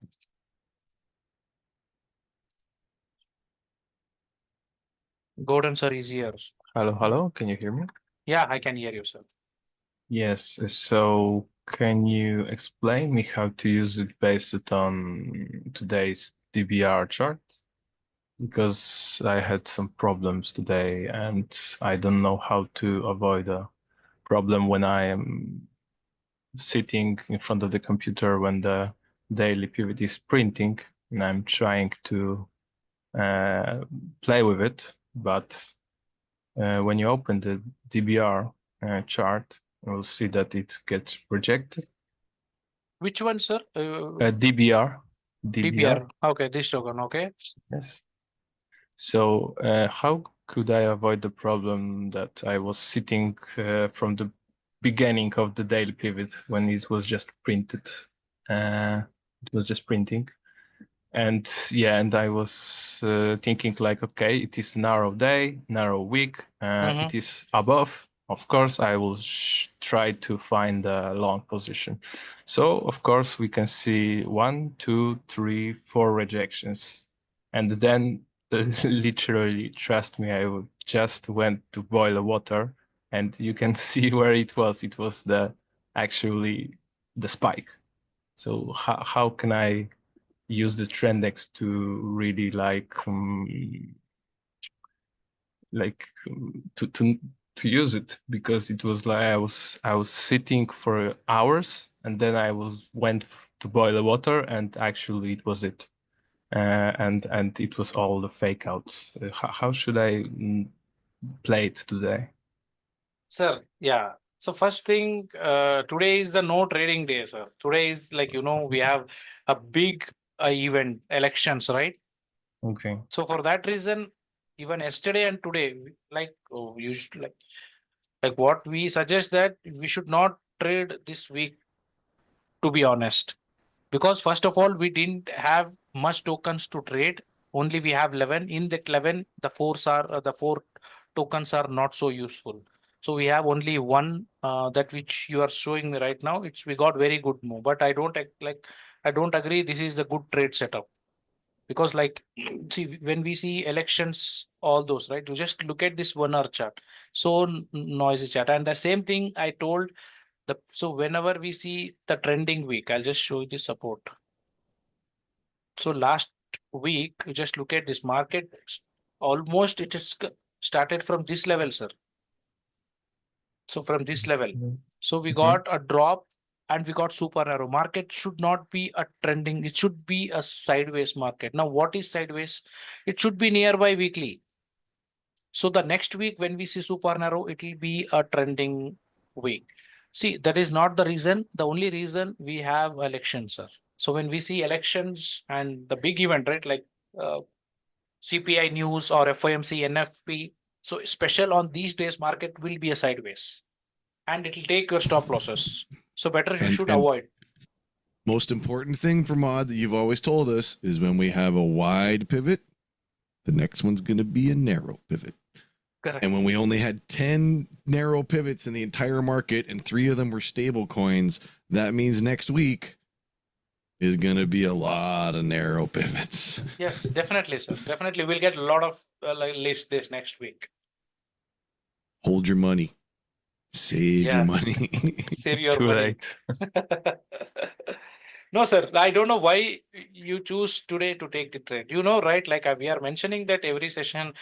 Gordon sir is here. Hello, hello. Can you hear me? Yeah, I can hear you, sir. Yes. So can you explain me how to use it based on today's DBR chart? Because I had some problems today and I don't know how to avoid a problem when I am sitting in front of the computer when the daily pivot is printing and I'm trying to play with it, but when you open the DBR chart, you will see that it gets rejected. Which one, sir? DBR. DBR. Okay, this token. Okay. Yes. So how could I avoid the problem that I was sitting from the beginning of the daily pivot when it was just printed? It was just printing. And yeah, and I was thinking like, okay, it is narrow day, narrow week. It is above. Of course, I will try to find a long position. So of course we can see 1, 2, 3, 4 rejections, and then literally, trust me, I just went to boil the water, and you can see where it was. It was actually the spike. So how can I use the Trendex to really to use it, because it was like I was sitting for hours and then I went to boil the water and actually it was it, and it was all the fake outs. How should I play it today? Sir, yeah. So first thing, today is the no trading day, sir. Today is like, we have a big event, elections, right? Okay. So for that reason, even yesterday and today, like you should like what we suggest that we should not trade this week, to be honest, because first of all we didn't have much tokens to trade. Only we have 11. In that 11, the four tokens are not so useful. So we have only one that which you are showing me right now. It's we got very good move, but I don't agree. This is a good trade setup, because like see when we see elections, all those, right, you just look at this 1 hour chart, so noisy chart. And the same thing I told so whenever we see the trending week, I'll just show you the support. So last week you just look at this market, almost it is started from this level, sir. So from this level, so we got a drop and we got super narrow. Market should not be a trending, it should be a sideways market. Now what is sideways? It should be nearby weekly. So the next week when we see super narrow, it will be a trending week. See, that is not the reason. The only reason we have elections, sir. So when we see elections and the big event, right, like CPI news or FOMC, NFP, so special on these days, market will be a sideways. and it'll take your stop losses. So better you And- should and- avoid. Most important thing, Pramod, that you've always told us is when we have a wide pivot, the next one's going to be a narrow pivot. Correct. And when we only had 10 narrow pivots in the entire market and 3 of them were stable coins, that means next week is going to be a lot of narrow pivots. Yes, definitely, sir. Definitely, we'll get a lot of list this next week. Hold your money. Save Yeah. your money. Save your Too money. late. No, sir. I don't know why you choose today to take the trade. You know, right? Like we are mentioning that every session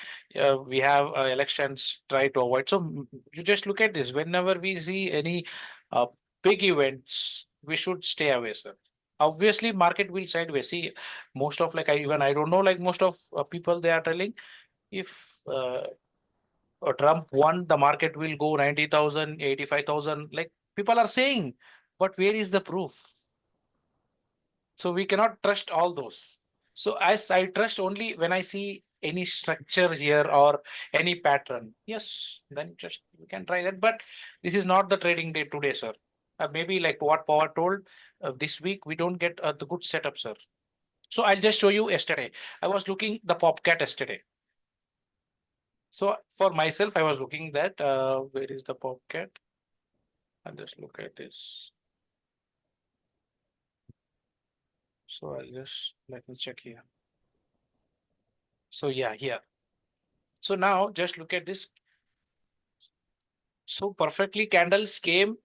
we have elections. Try to avoid. So you just look at this. Whenever we see any big events, we should stay away, sir. Obviously, market will sideways. See, most of like I don't know. Like most of people, they are telling if Trump won, the market will go 90,000, 85,000. Like people are saying, but where is the proof? So we cannot trust all those. So as I trust only when I see any structure here or any pattern. Yes, then just we can try that. But this is not the trading day today, sir. Maybe like what Power told, this week we don't get the good setup, sir. So I'll just show you yesterday. I was looking the Popcat yesterday. So for myself, I was looking that where is the Popcat? I'll just look at this. So I'll just let me check here. So yeah, here. So now just look at this. So perfectly candles came.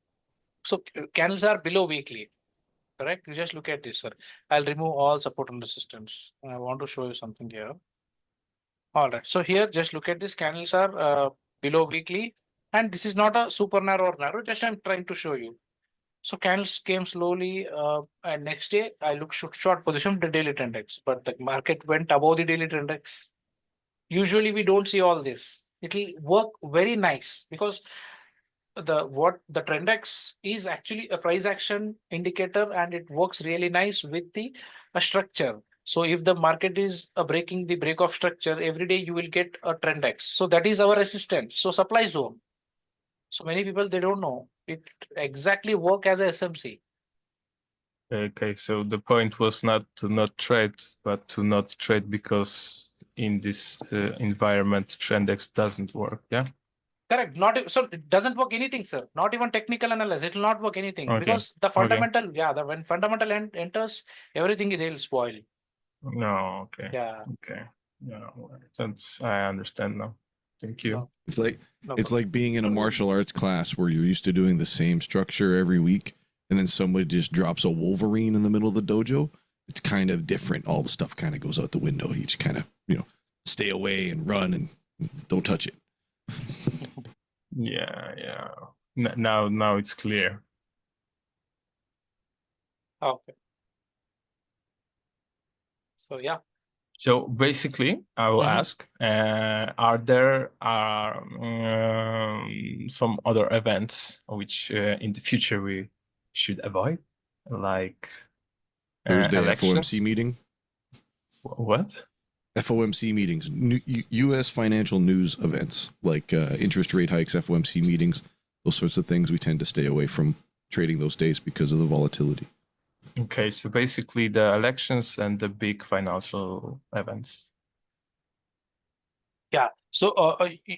So candles are below weekly, correct? You just look at this, sir. I'll remove all support and resistance. I want to show you something here. All right. So here, just look at this. Candles are below weekly, and this is not a super narrow or narrow. Just I'm trying to show you. So candles came slowly, and next day I look short position the daily trend index, but the market went above the daily trend index. Usually we don't see all this. It'll work very nice because the trend X is actually a price action indicator and it works really nice with the structure. So if the market is breaking the break of structure every day, you will get a trend X. So that is our resistance. So supply zone. So many people they don't know it exactly work as a SMC. Okay, so the point was not to not trade, but to not trade because in this environment, Trendex doesn't work. Yeah. Correct. Not so it doesn't work anything, sir. Not even technical analysis. It will not work anything Okay. because the fundamental, when fundamental enters, everything they'll spoil. No. Okay. Yeah. Okay. Yeah. That's I understand now. Thank you. No. It's like No it's problem. like being in a martial arts class where you're used to doing the same structure every week, and then somebody just drops a Wolverine in the middle of the dojo. It's kind of different. All the stuff kind of goes out the window. You just kind of stay away and run and don't touch it. Yeah. Yeah. Now it's clear. Okay. So yeah. So basically, I will Mhm. ask: are there some other events which in the future we should avoid, like Thursday elections? FOMC meeting. What? FOMC meetings, U.S. financial news events like interest rate hikes, FOMC meetings, those sorts of things. We tend to stay away from trading those days because of the volatility. Okay, so basically the elections and the big financial events. Yeah. So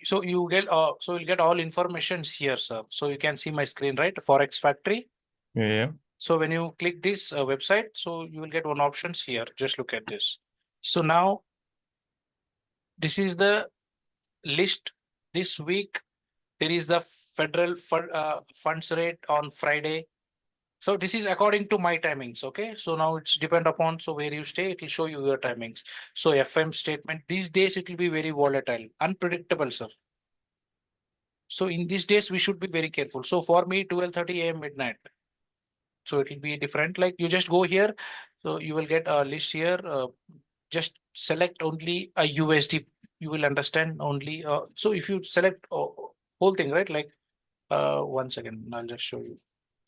so you get so you'll get all informations here, sir. So you can see my screen, right? Forex Factory. Yeah. So when you click this website, so you will get one options here. Just look at this. So now this is the list this week. There is the federal funds rate on Friday. So this is according to my timings. Okay. So now it's depend upon so where you stay, it will show you your timings. So FM statement these days it will be very volatile, unpredictable, sir. So in these days we should be very careful. So for me 12:30 a.m. midnight. So it will be different. Like you just go here. So you will get a list here. Just select only a USD. You will understand only. So if you select whole thing, right? Like 1 second, I'll just show you.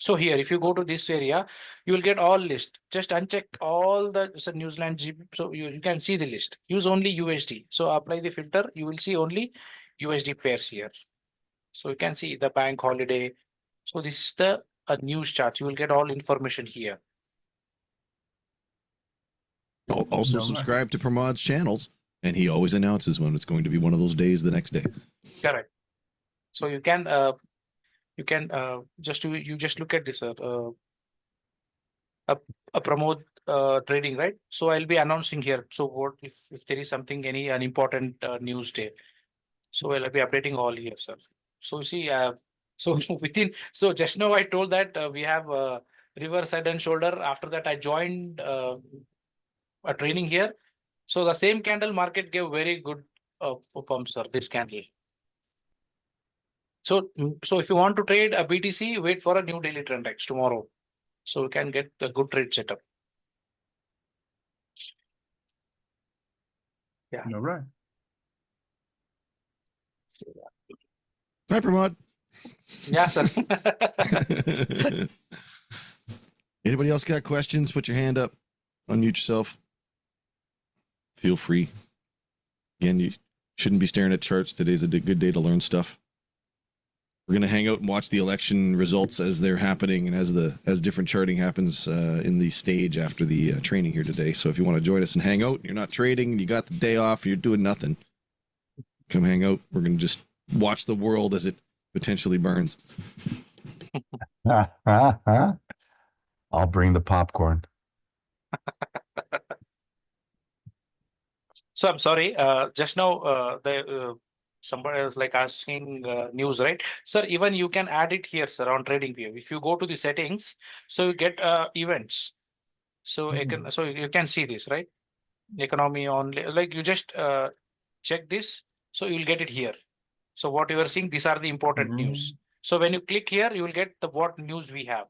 So here, if you go to this area, you will get all list. Just uncheck all the New Zealand GB. So you can see the list. Use only USD. So apply the filter. You will see only USD pairs here. So you can see the bank holiday. So this is the news chart. You will get all information here. Also No way. subscribe to Pramod's channels, and he always announces when it's going to be one of those days the next day. Correct. So you can just look at this a Pramod trading, right? So I'll be announcing here. So what if there is something, any an important news day? So I'll be updating all here, sir. So see, so so just now I told that we have reverse head and shoulder. After that I joined a training here. So the same candle market gave very good pump, sir, this candle. So if you want to trade a BTC, wait for a new daily trend X tomorrow. So we can get a good trade setup. Yeah. All right. Hi, Pramod. Yeah, sir. Anybody else got questions? Put your hand up. Unmute yourself. Feel free. Again, you shouldn't be staring at charts. Today's a good day to learn stuff. We're going to hang out and watch the election results as they're happening and as different charting happens in the stage after the training here today. So if you want to join us and hang out, you're not trading, and you got the day off, you're doing nothing, come hang out. We're going to just watch the world as it potentially burns. I'll bring the popcorn. So I'm sorry. Just now, somebody else like asking news, right? Sir, even you can add it here, sir, on Trading View. If you go to the settings, so you get events. So so you can see this, right? Economy only. Like you just check this, so you'll get it here. So what you are seeing, these are the important news. So when you click here, you will get the what news we have.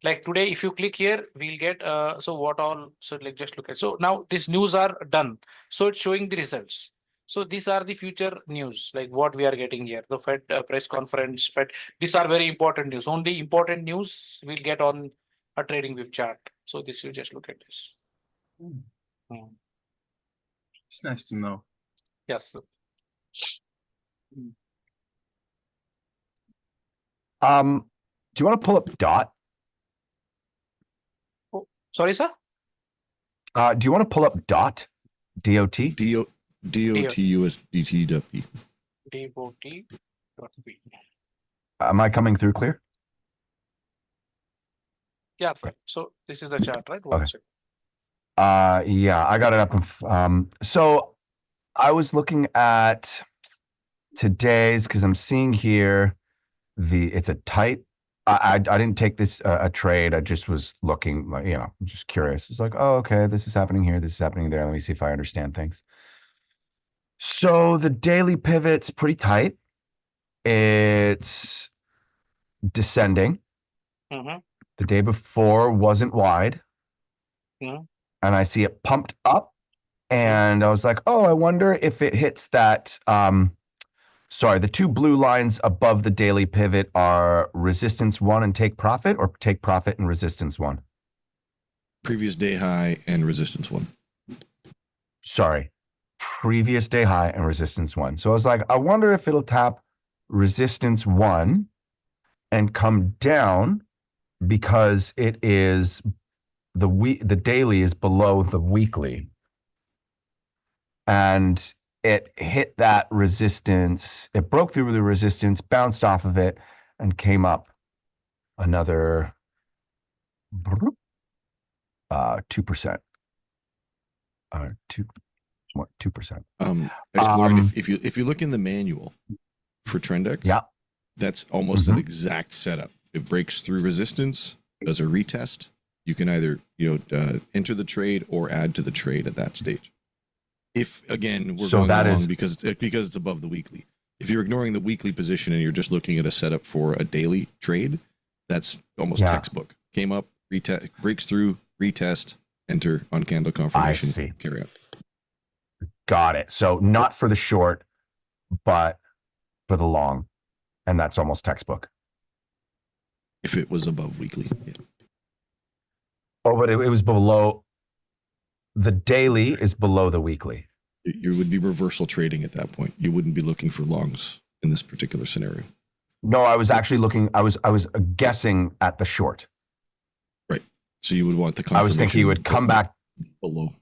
Like today, if you click here, we'll get so what all. So like just look at. So now these news are done. So it's showing the results. So these are the future news, like what we are getting here. The Fed press conference, Fed. These are very important news. Only important news we'll get on a Trading View chart. So this you just look at this. It's nice to know. Yes. Sir. Do you want to pull up DOT? Sorry, sir. Do you want to pull up DOT? DOT? DOTUSDTW. DOT.B. Am I coming through clear? Yeah, sir. So this is the chart, right? One Okay. second. Yeah, I got it up. So I was looking at today's because I'm seeing here it's a tight. I didn't take this a trade. I just was looking, just curious. It's like, oh, okay, this is happening here. This is happening there. Let me see if I understand things. So the daily pivot's pretty tight. It's descending. Mm-hmm. The day before wasn't wide. Mhm. And I see it pumped up. And I was like, oh, I wonder if it hits that. Sorry, the two blue lines above the daily pivot are resistance 1 and take profit, or take profit and resistance 1? Previous day high and resistance 1. Sorry, previous day high and resistance 1. So I was like, I wonder if it'll tap resistance 1 and come down because it is the daily is below the weekly. And it hit that resistance. It broke through the resistance, bounced off of it, and came up another 2%. 2%. Exploring, if you look in the manual for Trendex, Yeah. that's almost an exact setup. It breaks through resistance, does a retest. You can either enter the trade or add to the trade at that stage. If again we're So going that long is- because it's above the weekly. If you're ignoring the weekly position and you're just looking at a setup for a daily trade, that's almost textbook. Came up, retest, breaks through, retest, enter on candle confirmation. I see. Carry on. Got it. So not for the short, but for the long. And that's almost textbook. If it was above weekly, yeah. Oh, but it was below. The daily is below the weekly. You would be reversal trading at that point. You wouldn't be looking for longs in this particular scenario. No, I was actually looking. I was guessing at the short. So you would want the I was thinking you would come back below.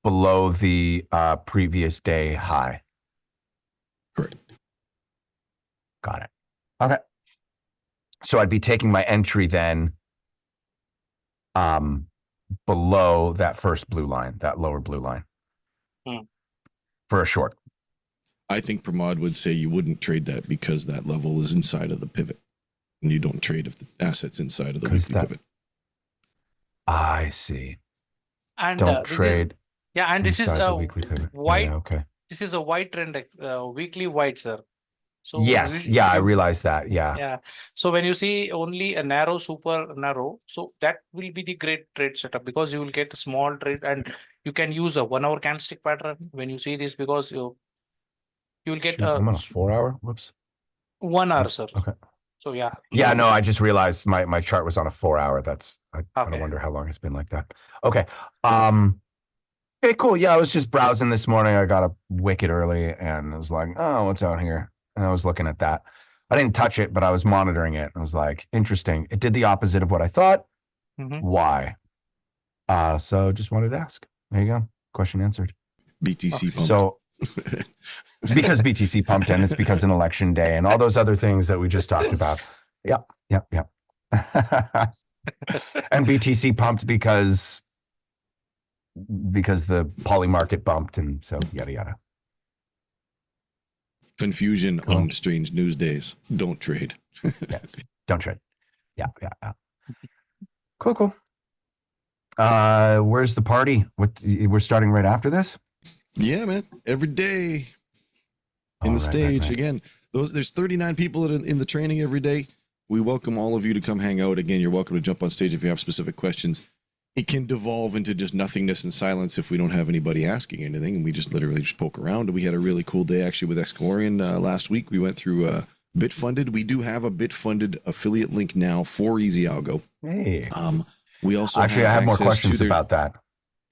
below the previous day high. Correct. Got it. Okay. So I'd be taking my entry then below that first blue line, that lower blue line. For a short. I think Pramod would say you wouldn't trade that because that level is inside of the pivot. And you don't trade if the asset's inside of the weekly pivot. I see. And Don't this trade. is this is inside the a weekly pivot. white. Yeah, okay. This is a white trend, weekly white, sir. So Yes. Yeah, I realized that. Yeah. Yeah. So when you see only a narrow, super narrow, so that will be the great trade setup because you will get a small trade and you can use a 1 hour candlestick pattern when you see this because you will get Shoot, I'm on a 4 hour. Whoops. 1 hour, sir. Okay. So yeah. Yeah, no, I just realized my chart was on a 4 hour. That's I kind Okay. of wonder how long it's been like that. Okay. Okay, cool. Yeah, I was just browsing this morning. I got up wicked early and I was like, oh, what's out here? And I was looking at that. I didn't touch it, but I was monitoring it. I was like, interesting. It did the opposite of what I thought. Why? So just wanted to ask. There you go. Question answered. BTC pumped. So because BTC pumped and it's because an election day and all those other things that we just talked about. Yep. And BTC pumped because the poly market bumped and so yada yada. Confusion on strange news days. Don't trade. Yes. Don't trade. Yeah. Cool. Where's the party? We're starting right after this? Yeah, man. Every day in the stage. Again, there's 39 people in the training every day. We welcome all of you to come hang out. Again, you're welcome to jump on stage if you have specific questions. It can devolve into just nothingness and silence if we don't have anybody asking anything, and we just literally just poke around. We had a really cool day actually with Excalorian last week. We went through Bitfunded. We do have a Bitfunded affiliate link now for Easy Algo. Hey. We also I have more questions about that.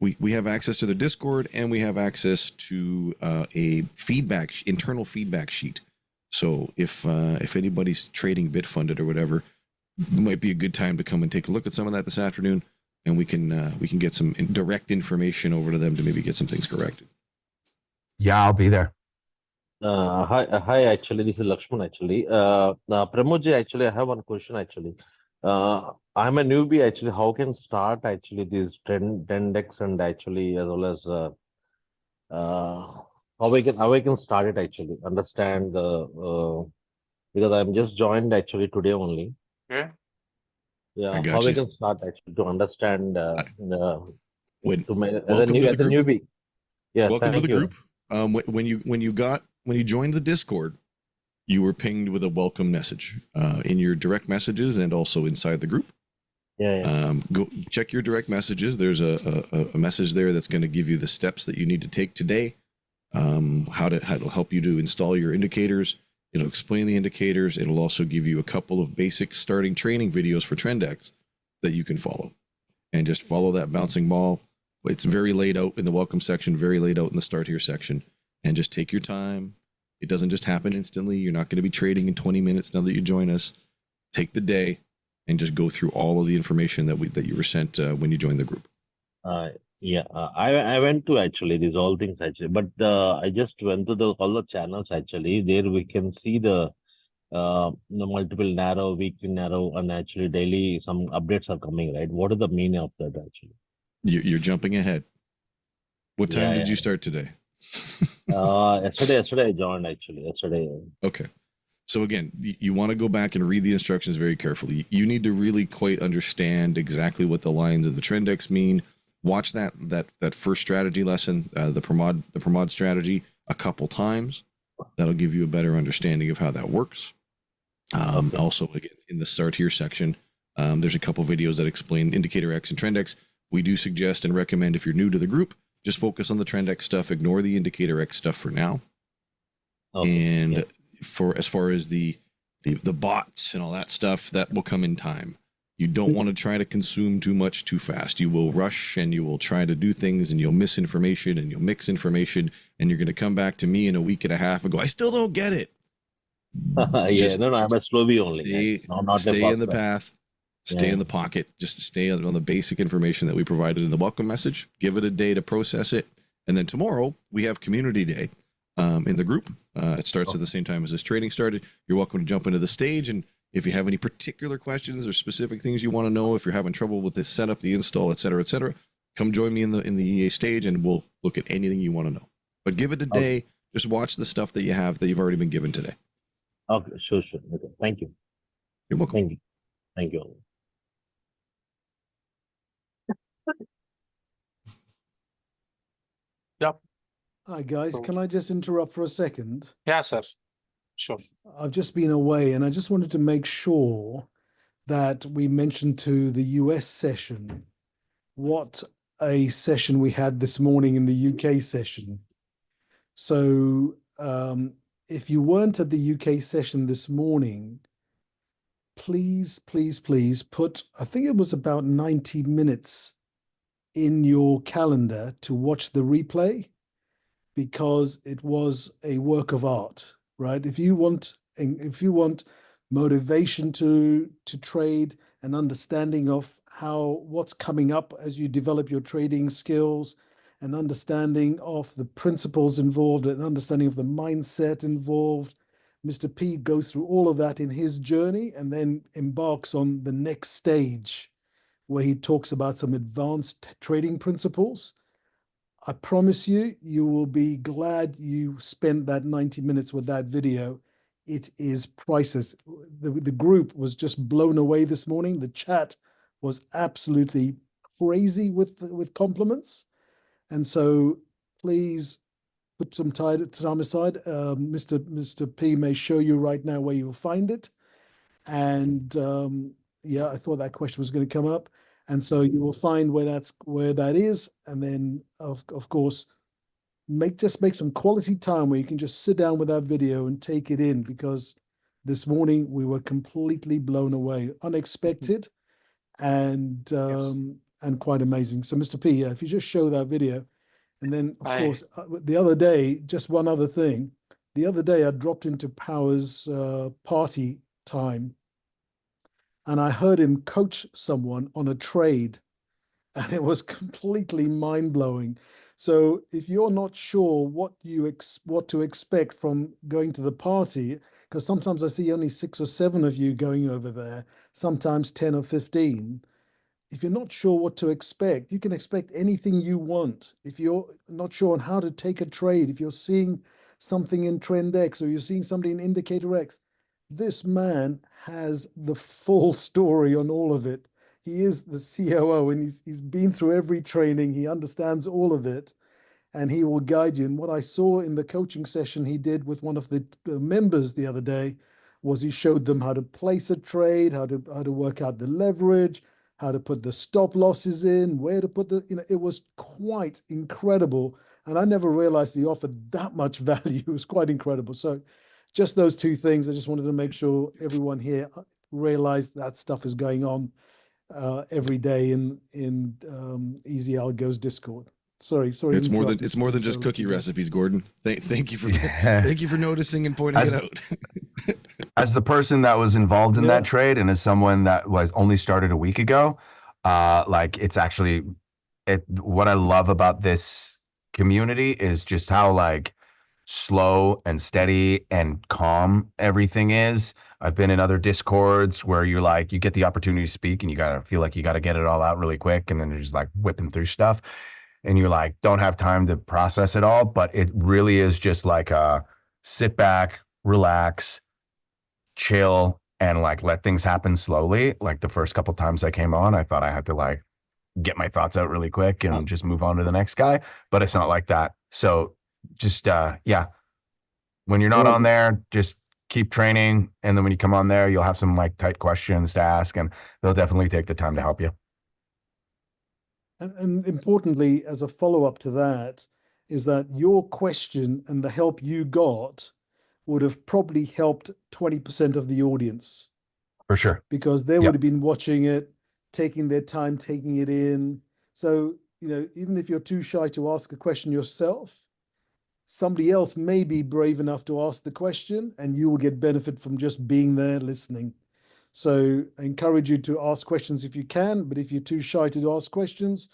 We have access to their Discord and we have access to a internal feedback sheet. So if anybody's trading Bitfunded or whatever, it might be a good time to come and take a look at some of that this afternoon. And we can get some direct information over to them to maybe get some things corrected. Yeah, I'll be there. Hi. Actually, this is Lakshman. Actually, Pramod, actually, I have one question. Actually, I'm a newbie. Actually, how can start actually this Trendex and actually as well as how I can start it actually understand because I'm just joined actually today only. Okay. Yeah, how we can start actually to understand as a newbie. Yeah, welcome to the group. When you joined the Discord, you were pinged with a welcome message in your direct messages and also inside the group. Yeah. Go check your direct messages. There's a message there that's going to give you the steps that you need to take today. How it'll help you to install your indicators. It'll explain the indicators. It'll also give you a couple of basic starting training videos for Trendex that you can follow. And just follow that bouncing ball. It's very laid out in the welcome section, very laid out in the start here section. And just take your time. It doesn't just happen instantly. You're not going to be trading in 20 minutes now that you join us. Take the day and just go through all of the information that you were sent when you joined the group. I went to actually these all things actually, but I just went to all the channels actually. There we can see the multiple narrow, weekly narrow, and actually daily some updates are coming, right? What is the meaning of that actually? You're jumping ahead. What time did you start today? Yesterday I joined actually. Yesterday. Okay. So again, you want to go back and read the instructions very carefully. You need to really quite understand exactly what the lines of the Trendex mean. Watch that first strategy lesson, the Pramod strategy, a couple times. That'll give you a better understanding of how that works. Also, again, in the start here section, there's a couple videos that explain Indicator X and Trendex. We do suggest and recommend if you're new to the group, just focus on the Trendex stuff. Ignore the Indicator X stuff for now. And for as far as the bots and all that stuff, that will come in time. You don't want to try to consume too much too fast. You will rush and you will try to do things and you'll miss information and you'll mix information and you're going to come back to me in a week and a half and go, I still don't get it. Yeah, Just no, I'm a Slovi only. Not a stay in fast the guy. path, stay Yeah. in the pocket, just to stay on the basic information that we provided in the welcome message. Give it a day to process it. And then tomorrow we have community day in the group. It starts at the same time as this training started. You're welcome to jump into the stage. And if you have any particular questions or specific things you want to know, if you're having trouble with this setup, the install, et cetera, come join me in the EA stage and we'll look at anything you want to know. But give it a day. Okay. Just watch the stuff that you've already been given today. Okay, sure. Okay. Thank you. You're welcome. Thank you. Hi guys, So- can I just interrupt for a second? Yeah, sir. Sure. I've just been away and I just wanted to make sure that we mentioned to the US session what a session we had this morning in the UK session. So if you weren't at the UK session this morning, please put, I think it was about 90 minutes in your calendar to watch the replay, because it was a work of art, right? If you want motivation to trade, an understanding of what's coming up as you develop your trading skills, an understanding of the principles involved, an understanding of the mindset involved, Mr. P goes through all of that in his journey and then embarks on the next stage where he talks about some advanced trading principles. I promise you, you will be glad you spent that 90 minutes with that video. It is priceless. The group was just blown away this morning. The chat was absolutely crazy with compliments. And so please put some time aside. Mr. P may show you right now where you'll find it. And yeah, I thought that question was going to come up. And so you will find where that is. And then of course, make some quality time where you can just sit down with that video and take it in, because this morning we were completely blown away, unexpected, and quite amazing. So Mr. P, if you just show that video. And then of course, the other day, just one other thing, the other day I dropped into Power's party time, and I heard him coach someone on a trade, and it was completely mind-blowing. So if you're not sure what to expect from going to the party, because sometimes I see only 6 or 7 of you going over there, sometimes 10 or 15. If you're not sure what to expect, you can expect anything you want. If you're not sure on how to take a trade, if you're seeing something in Trend X or you're seeing something in Indicator X, this man has the full story on all of it. He is the COO and he's been through every training. He understands all of it, and he will guide you. And what I saw in the coaching session he did with one of the members the other day was he showed them how to place a trade, how to work out the leverage, how to put the stop losses in, where to put it was quite incredible. And I never realized he offered that much value. It was quite incredible. So just those 2 things, I just wanted to make sure everyone here realized that stuff is going on every day in Easy Algo's Discord. Sorry. It's more than just cookie recipes, Gordon. Thank you for noticing and pointing it out. As the person that was involved in that trade, and as someone that was only started a week ago, like it's actually what I love about this community is just how like slow and steady and calm everything is. I've been in other Discords where you get the opportunity to speak and you gotta feel like you gotta get it all out really quick, and then you're just like whipping through stuff and you like don't have time to process it all. But it really is just like a sit back, relax, chill, and like let things happen slowly. Like the first couple times I came on, I thought I had to like get my thoughts out really quick and just move on to the next guy, but it's not like that. So just when you're not on there, just keep training, and then when you come on there, you'll have some like tight questions to ask, and they'll definitely take the time to help you. And importantly, as a follow-up to that, is that your question and the help you got would have probably helped 20% of the audience. For sure. Because they would have been watching it, taking their time, taking it in. So, even if you're too shy to ask a question yourself, somebody else may be brave enough to ask the question, and you will get benefit from just being there listening. So I encourage you to ask questions if you can, but if you're too shy to ask questions,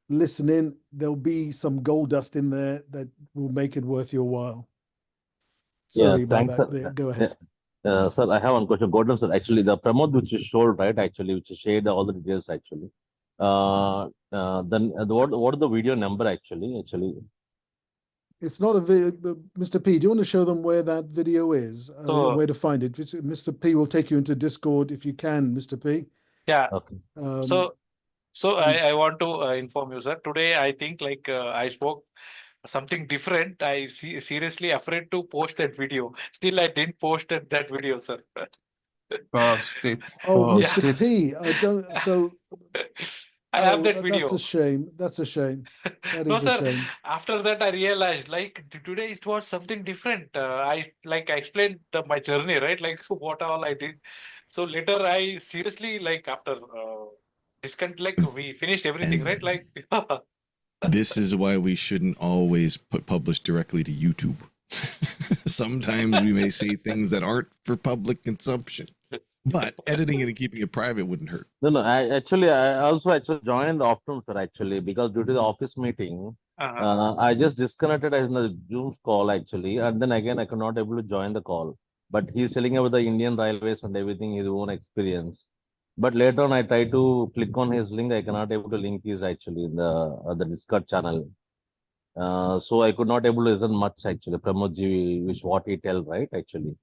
listen in. There'll be some gold dust in there that will make it worth your while. Sorry about thanks, that. sir. Go ahead. Sir, I have one question. Gordon, sir, actually, the Pramod which you showed, right, actually, which you shared all the details, actually. Then what is the video number, actually? It's not a video, Mr. P. Do you want to show them where that video is, So- where to find it? Mr. P will take you into Discord if you can, Mr. P. Yeah. Okay. So I want to inform you, sir. Today, I think like I spoke something different. I seriously afraid to post that video. Still, I didn't post that video, sir. Post it. Oh, Post Mr. it. P. I don't. So I have that that's video. a shame. That's a shame. That No, is a sir. shame. After that, I realized like today it was something different. I explained my journey, right? Like what all I did. So later, I seriously like after like we finished everything, right? Like This is why we shouldn't always publish directly to YouTube. Sometimes we may say things that aren't for public consumption, but editing it and keeping it private wouldn't hurt. No, I also joined the afternoon, sir, actually, because due to the office meeting, I just disconnected in the Zoom call, actually, and then again, I could not able to join the call. But he's telling about the Indian Railways and everything, his own experience. But later on, I tried to click on his link. I cannot able to link his actually in the Discord channel. So I could not able to listen much actually. Pramod ji, which what he tell, right, actually,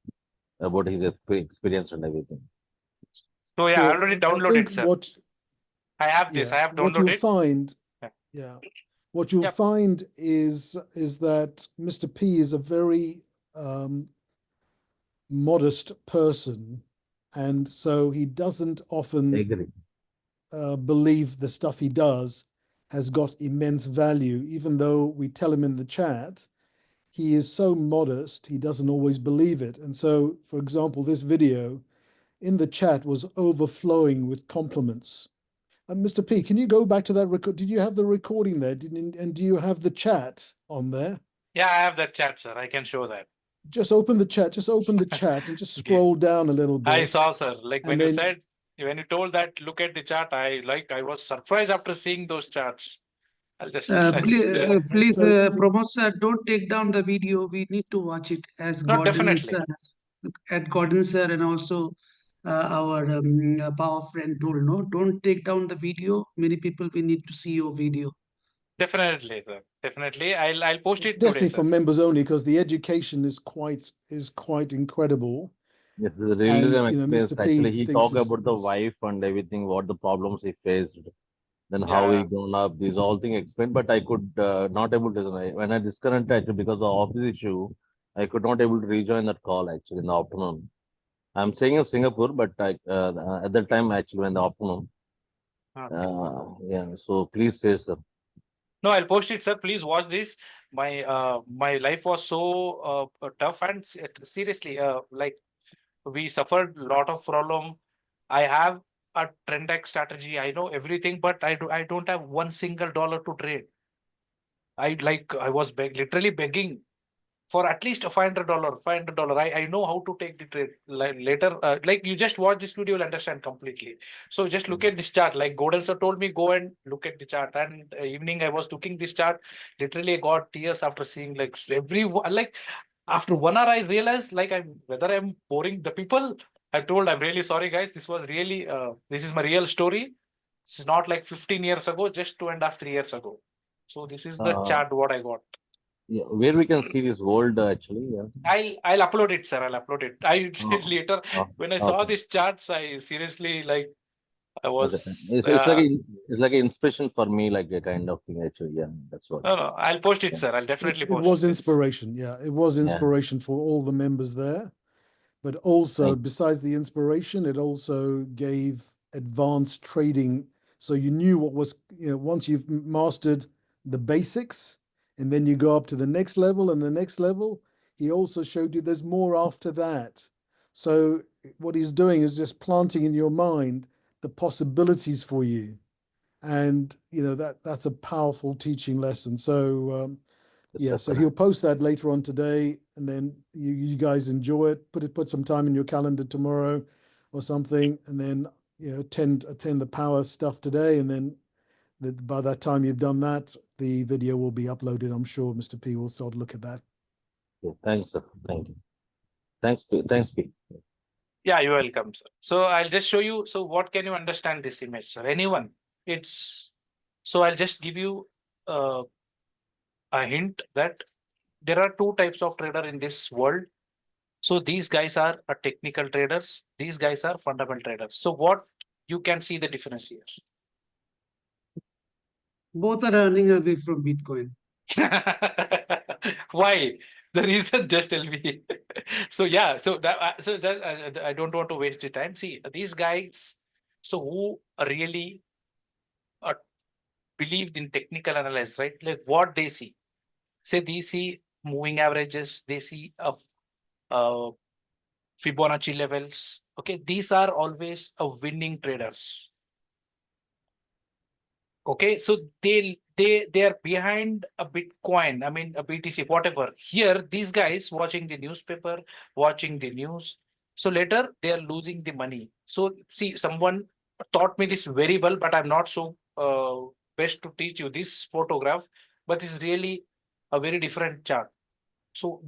about his experience and everything. so yeah, I So already I downloaded, think sir. what I have this. I have what you'll downloaded. find, Yeah. what you'll Yep. find is that Mr. P is a very modest person, and so he doesn't I often agree. believe the stuff he does has got immense value. Even though we tell him in the chat, he is so modest, he doesn't always believe it. And so, for example, this video in the chat was overflowing with compliments. Mr. P, can you go back to that record? Did you have the recording there? And do you have the chat on there? Yeah, I have that chat, sir. I can show that. Just open the chat. Just open the chat and just scroll down a little bit. I saw, sir. Like And when you told that, look at the chart. I was surprised after seeing those charts. I'll just So- Pramod sir, don't take down the video. We need to watch it as No, Gordon definitely. sir, at Gordon sir, and also our power friend told. No, don't take down the video. Many people we need to see your video. Definitely, sir. Definitely. I'll post it's it today, definitely sir. for members only, because the education is quite incredible. Yes, it's a real And, time you know, experience. Mr. P Actually, he thinks talked it's- about the it's- wife and everything, what the problems he faced, then how he Yeah. grown up. These all things explained, but I could not able to listen. When I disconnected actually because of office issue, I could not able to rejoin that call actually in the afternoon. I'm staying in Singapore, but at that time actually in the afternoon. Okay. Yeah. So please say, sir. No, I'll post it, sir. Please watch this. My life was so tough and seriously, like we suffered a lot of problem. I have a trend X strategy. I know everything, but I don't have one single dollar to trade. I was literally begging for at least a $500. I know how to take the trade. Later, like you just watch this video, you'll understand completely. So just look at this chart. Like Gordon sir told me, go and look at the chart. And evening I was looking this chart. Literally, I got tears after seeing like after 1 hour, I realized like whether I'm boring the people. I told I'm really sorry, guys. This was really this is my real story. This is not like 15 years ago, just 2.5, 3 years ago. So this is the chart what I got. Yeah, where we can see this world actually. Yeah. I'll upload it, sir. I'll upload it. I later Oh, when I saw okay. these charts, I seriously like I Okay. was It's like an inspiration for me, like a kind of thing actually. Yeah, that's what. no, I'll post it, Yeah. sir. I'll definitely it post was this. inspiration. Yeah, it was inspiration for all the members there. But also, Thank- besides the inspiration, it also gave advanced trading. So you knew what was, you know, once you've mastered the basics, and then you go up to the next level and the next level, he also showed you there's more after that. So what he's doing is just planting in your mind the possibilities for you. And, you know, that's a powerful teaching lesson. So Yeah, so he'll post that later on today, and then you guys enjoy it. Put some time in your calendar tomorrow or something, and then attend the power stuff today, and then by that time you've done that, the video will be uploaded. I'm sure Mr. P will start to look at that. Thanks, sir. Thank you. Thanks, P. Thanks, P. Yeah, you're welcome, sir. So I'll just show you. So what can you understand this image, sir? Anyone? So I'll just give you a hint that there are two types of trader in this world. So these guys are technical traders. These guys are fundamental traders. So what you can see the difference here? Both are running away from Bitcoin. Why? The reason, just tell me. So yeah, so I don't want to waste your time. See, these guys, so who really believed in technical analysis, right? Like what they see. Say they see moving averages, they see Fibonacci levels. Okay, these are always winning traders. Okay, so they are behind a Bitcoin, I mean a BTC, whatever. Here, these guys watching the newspaper, watching the news. So later they are losing the money. So see, someone taught me this very well, but I'm not so best to teach you this photograph, but it's really a very different chart. So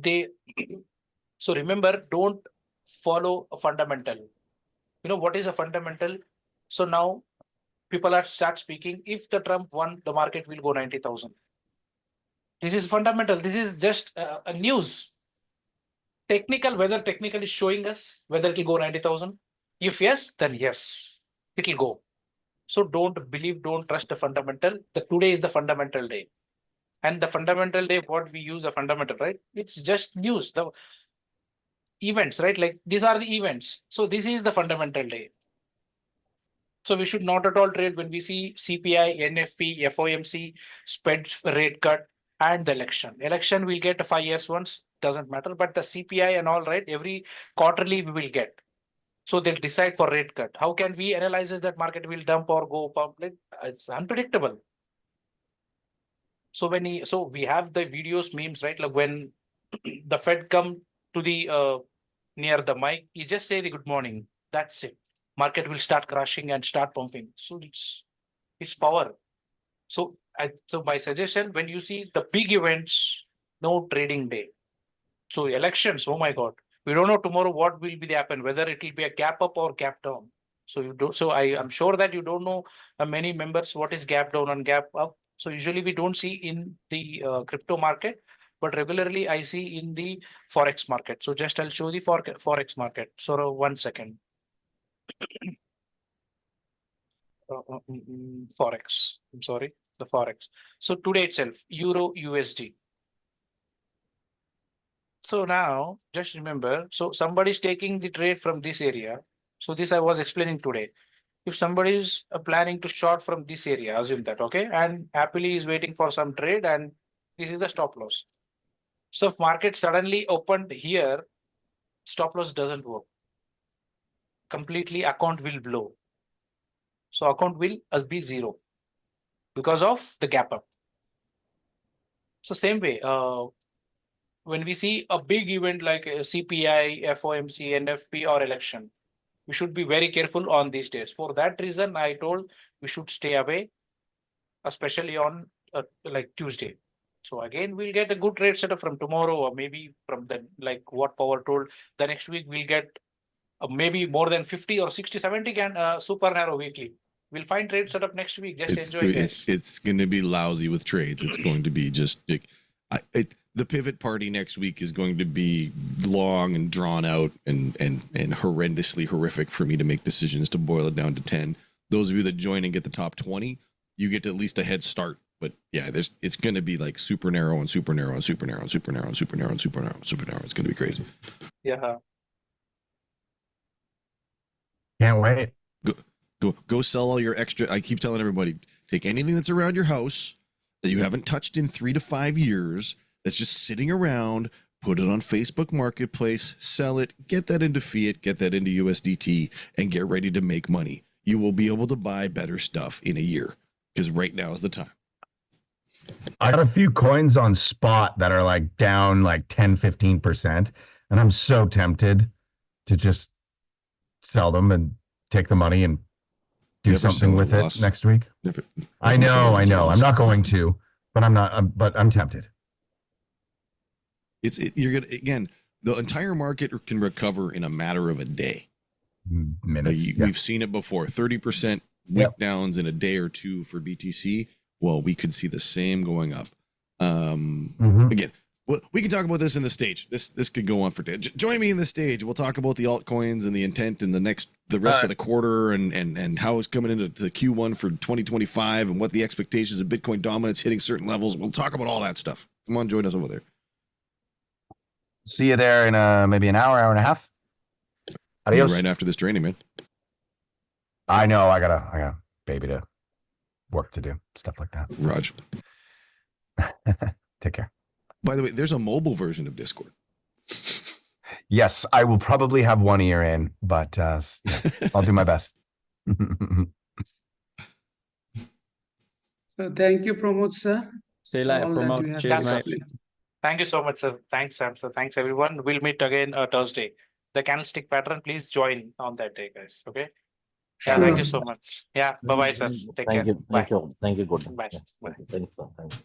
so remember, don't follow a fundamental. You know what is a fundamental? So now people are start speaking, if the Trump won, the market will go 90,000. This is fundamental. This is just a news. Technical, whether technical is showing us whether it will go 90,000. If yes, then yes, it will go. So don't believe, don't trust the fundamental. Today is the fundamental day. And the fundamental day, what we use a fundamental, right? It's just news, the events, right? Like these are the events. So this is the fundamental day. So we should not at all trade when we see CPI, NFP, FOMC, Fed rate cut, and the election. Election we'll get 5 years once, doesn't matter. But the CPI and all, right, every quarterly we will get. So they'll decide for rate cut. How can we analyze that market will dump or go up? It's unpredictable. So we have the videos, memes, right? Like when the Fed come to the near the mic, you just say the good morning. That's it. Market will start crashing and start pumping. So it's power. So my suggestion, when you see the big events, no trading day. So elections, oh my God, we don't know tomorrow what will be the happen, whether it will be a gap up or gap down. So you don't. So I'm sure that you don't know many members what is gap down and gap up. So usually we don't see in the crypto market, but regularly I see in the forex market. So just I'll show the forex market. So 1 second. Forex. I'm sorry, the forex. So today itself, Euro USD. So now just remember, so somebody's taking the trade from this area. So this I was explaining today. If somebody is planning to short from this area, assume that, okay, and happily is waiting for some trade, and this is the stop loss. So if market suddenly opened here, stop loss doesn't work. Completely account will blow. So account will be zero because of the gap up. So same way, when we see a big event like CPI, FOMC, NFP or election, we should be very careful on these days. For that reason, I told we should stay away, especially on like Tuesday. So again, we'll get a good trade setup from tomorrow, or maybe from the, like what Power told, the next week we'll get maybe more than 50 or 60, 70 super narrow weekly. We'll find trade setup next week. Just enjoy, guys. It's going to be lousy with trades. It's going to be just the pivot party next week is going to be long and drawn out and horrendously horrific for me to make decisions to boil it down to 10. Those of you that join and get the top 20, you get at least a head start. But yeah, it's going to be like super narrow and super narrow and super narrow and super narrow and super narrow and super narrow and super narrow. It's going to be crazy. Yeah. Can't wait. Go sell all your extra. I keep telling everybody, take anything that's around your house that you haven't touched in 3 to 5 years, that's just sitting around, put it on Facebook Marketplace, sell it, get that into fiat, get that into USDT, and get ready to make money. You will be able to buy better stuff in a year, because right now is the time. I got a few coins on spot that are like down like 10, 15%. And I'm so tempted to just sell them and take the money and do Never something sell at a with it loss. next week. Never, I never sell know, at I a know. I'm loss. not going to, but I'm tempted. You're gonna again. The entire market can recover in a matter of a day. Minutes. Yeah. We've seen it before. 30% wick downs in a day or two for BTC. Well, we could see the same going up. Again, well, we can talk about this in the stage. This could go on for days. Join me in the stage. We'll talk about the altcoins and the intent and the rest of the quarter and how it's coming into the Q1 for 2025 and what the expectations of Bitcoin dominance hitting certain levels. We'll talk about all that stuff. Come on, join us over there. See you there in maybe an hour and a half. Adios. Yeah, right after this training, man. I know. I got a baby to work to do, stuff like that. Raj. Take care. By the way, there's a mobile version of Discord. Yes, I will probably have one ear in, but yeah, I'll do my best. So thank you, Pramod sir. See you for later, all that you Pramod. have Cheers, mate. explained. Thank you so much, sir. Thanks, Sam. So thanks, everyone. We'll meet again Thursday. The candlestick pattern, please join on that day, guys. Okay. Yeah, thank you Sure. so much. Yeah. Bye bye, sir. Take care. Thank you. Bye. Thank you. Thank you. Good. Bye. Yeah. Bye. Thank you. Thank you.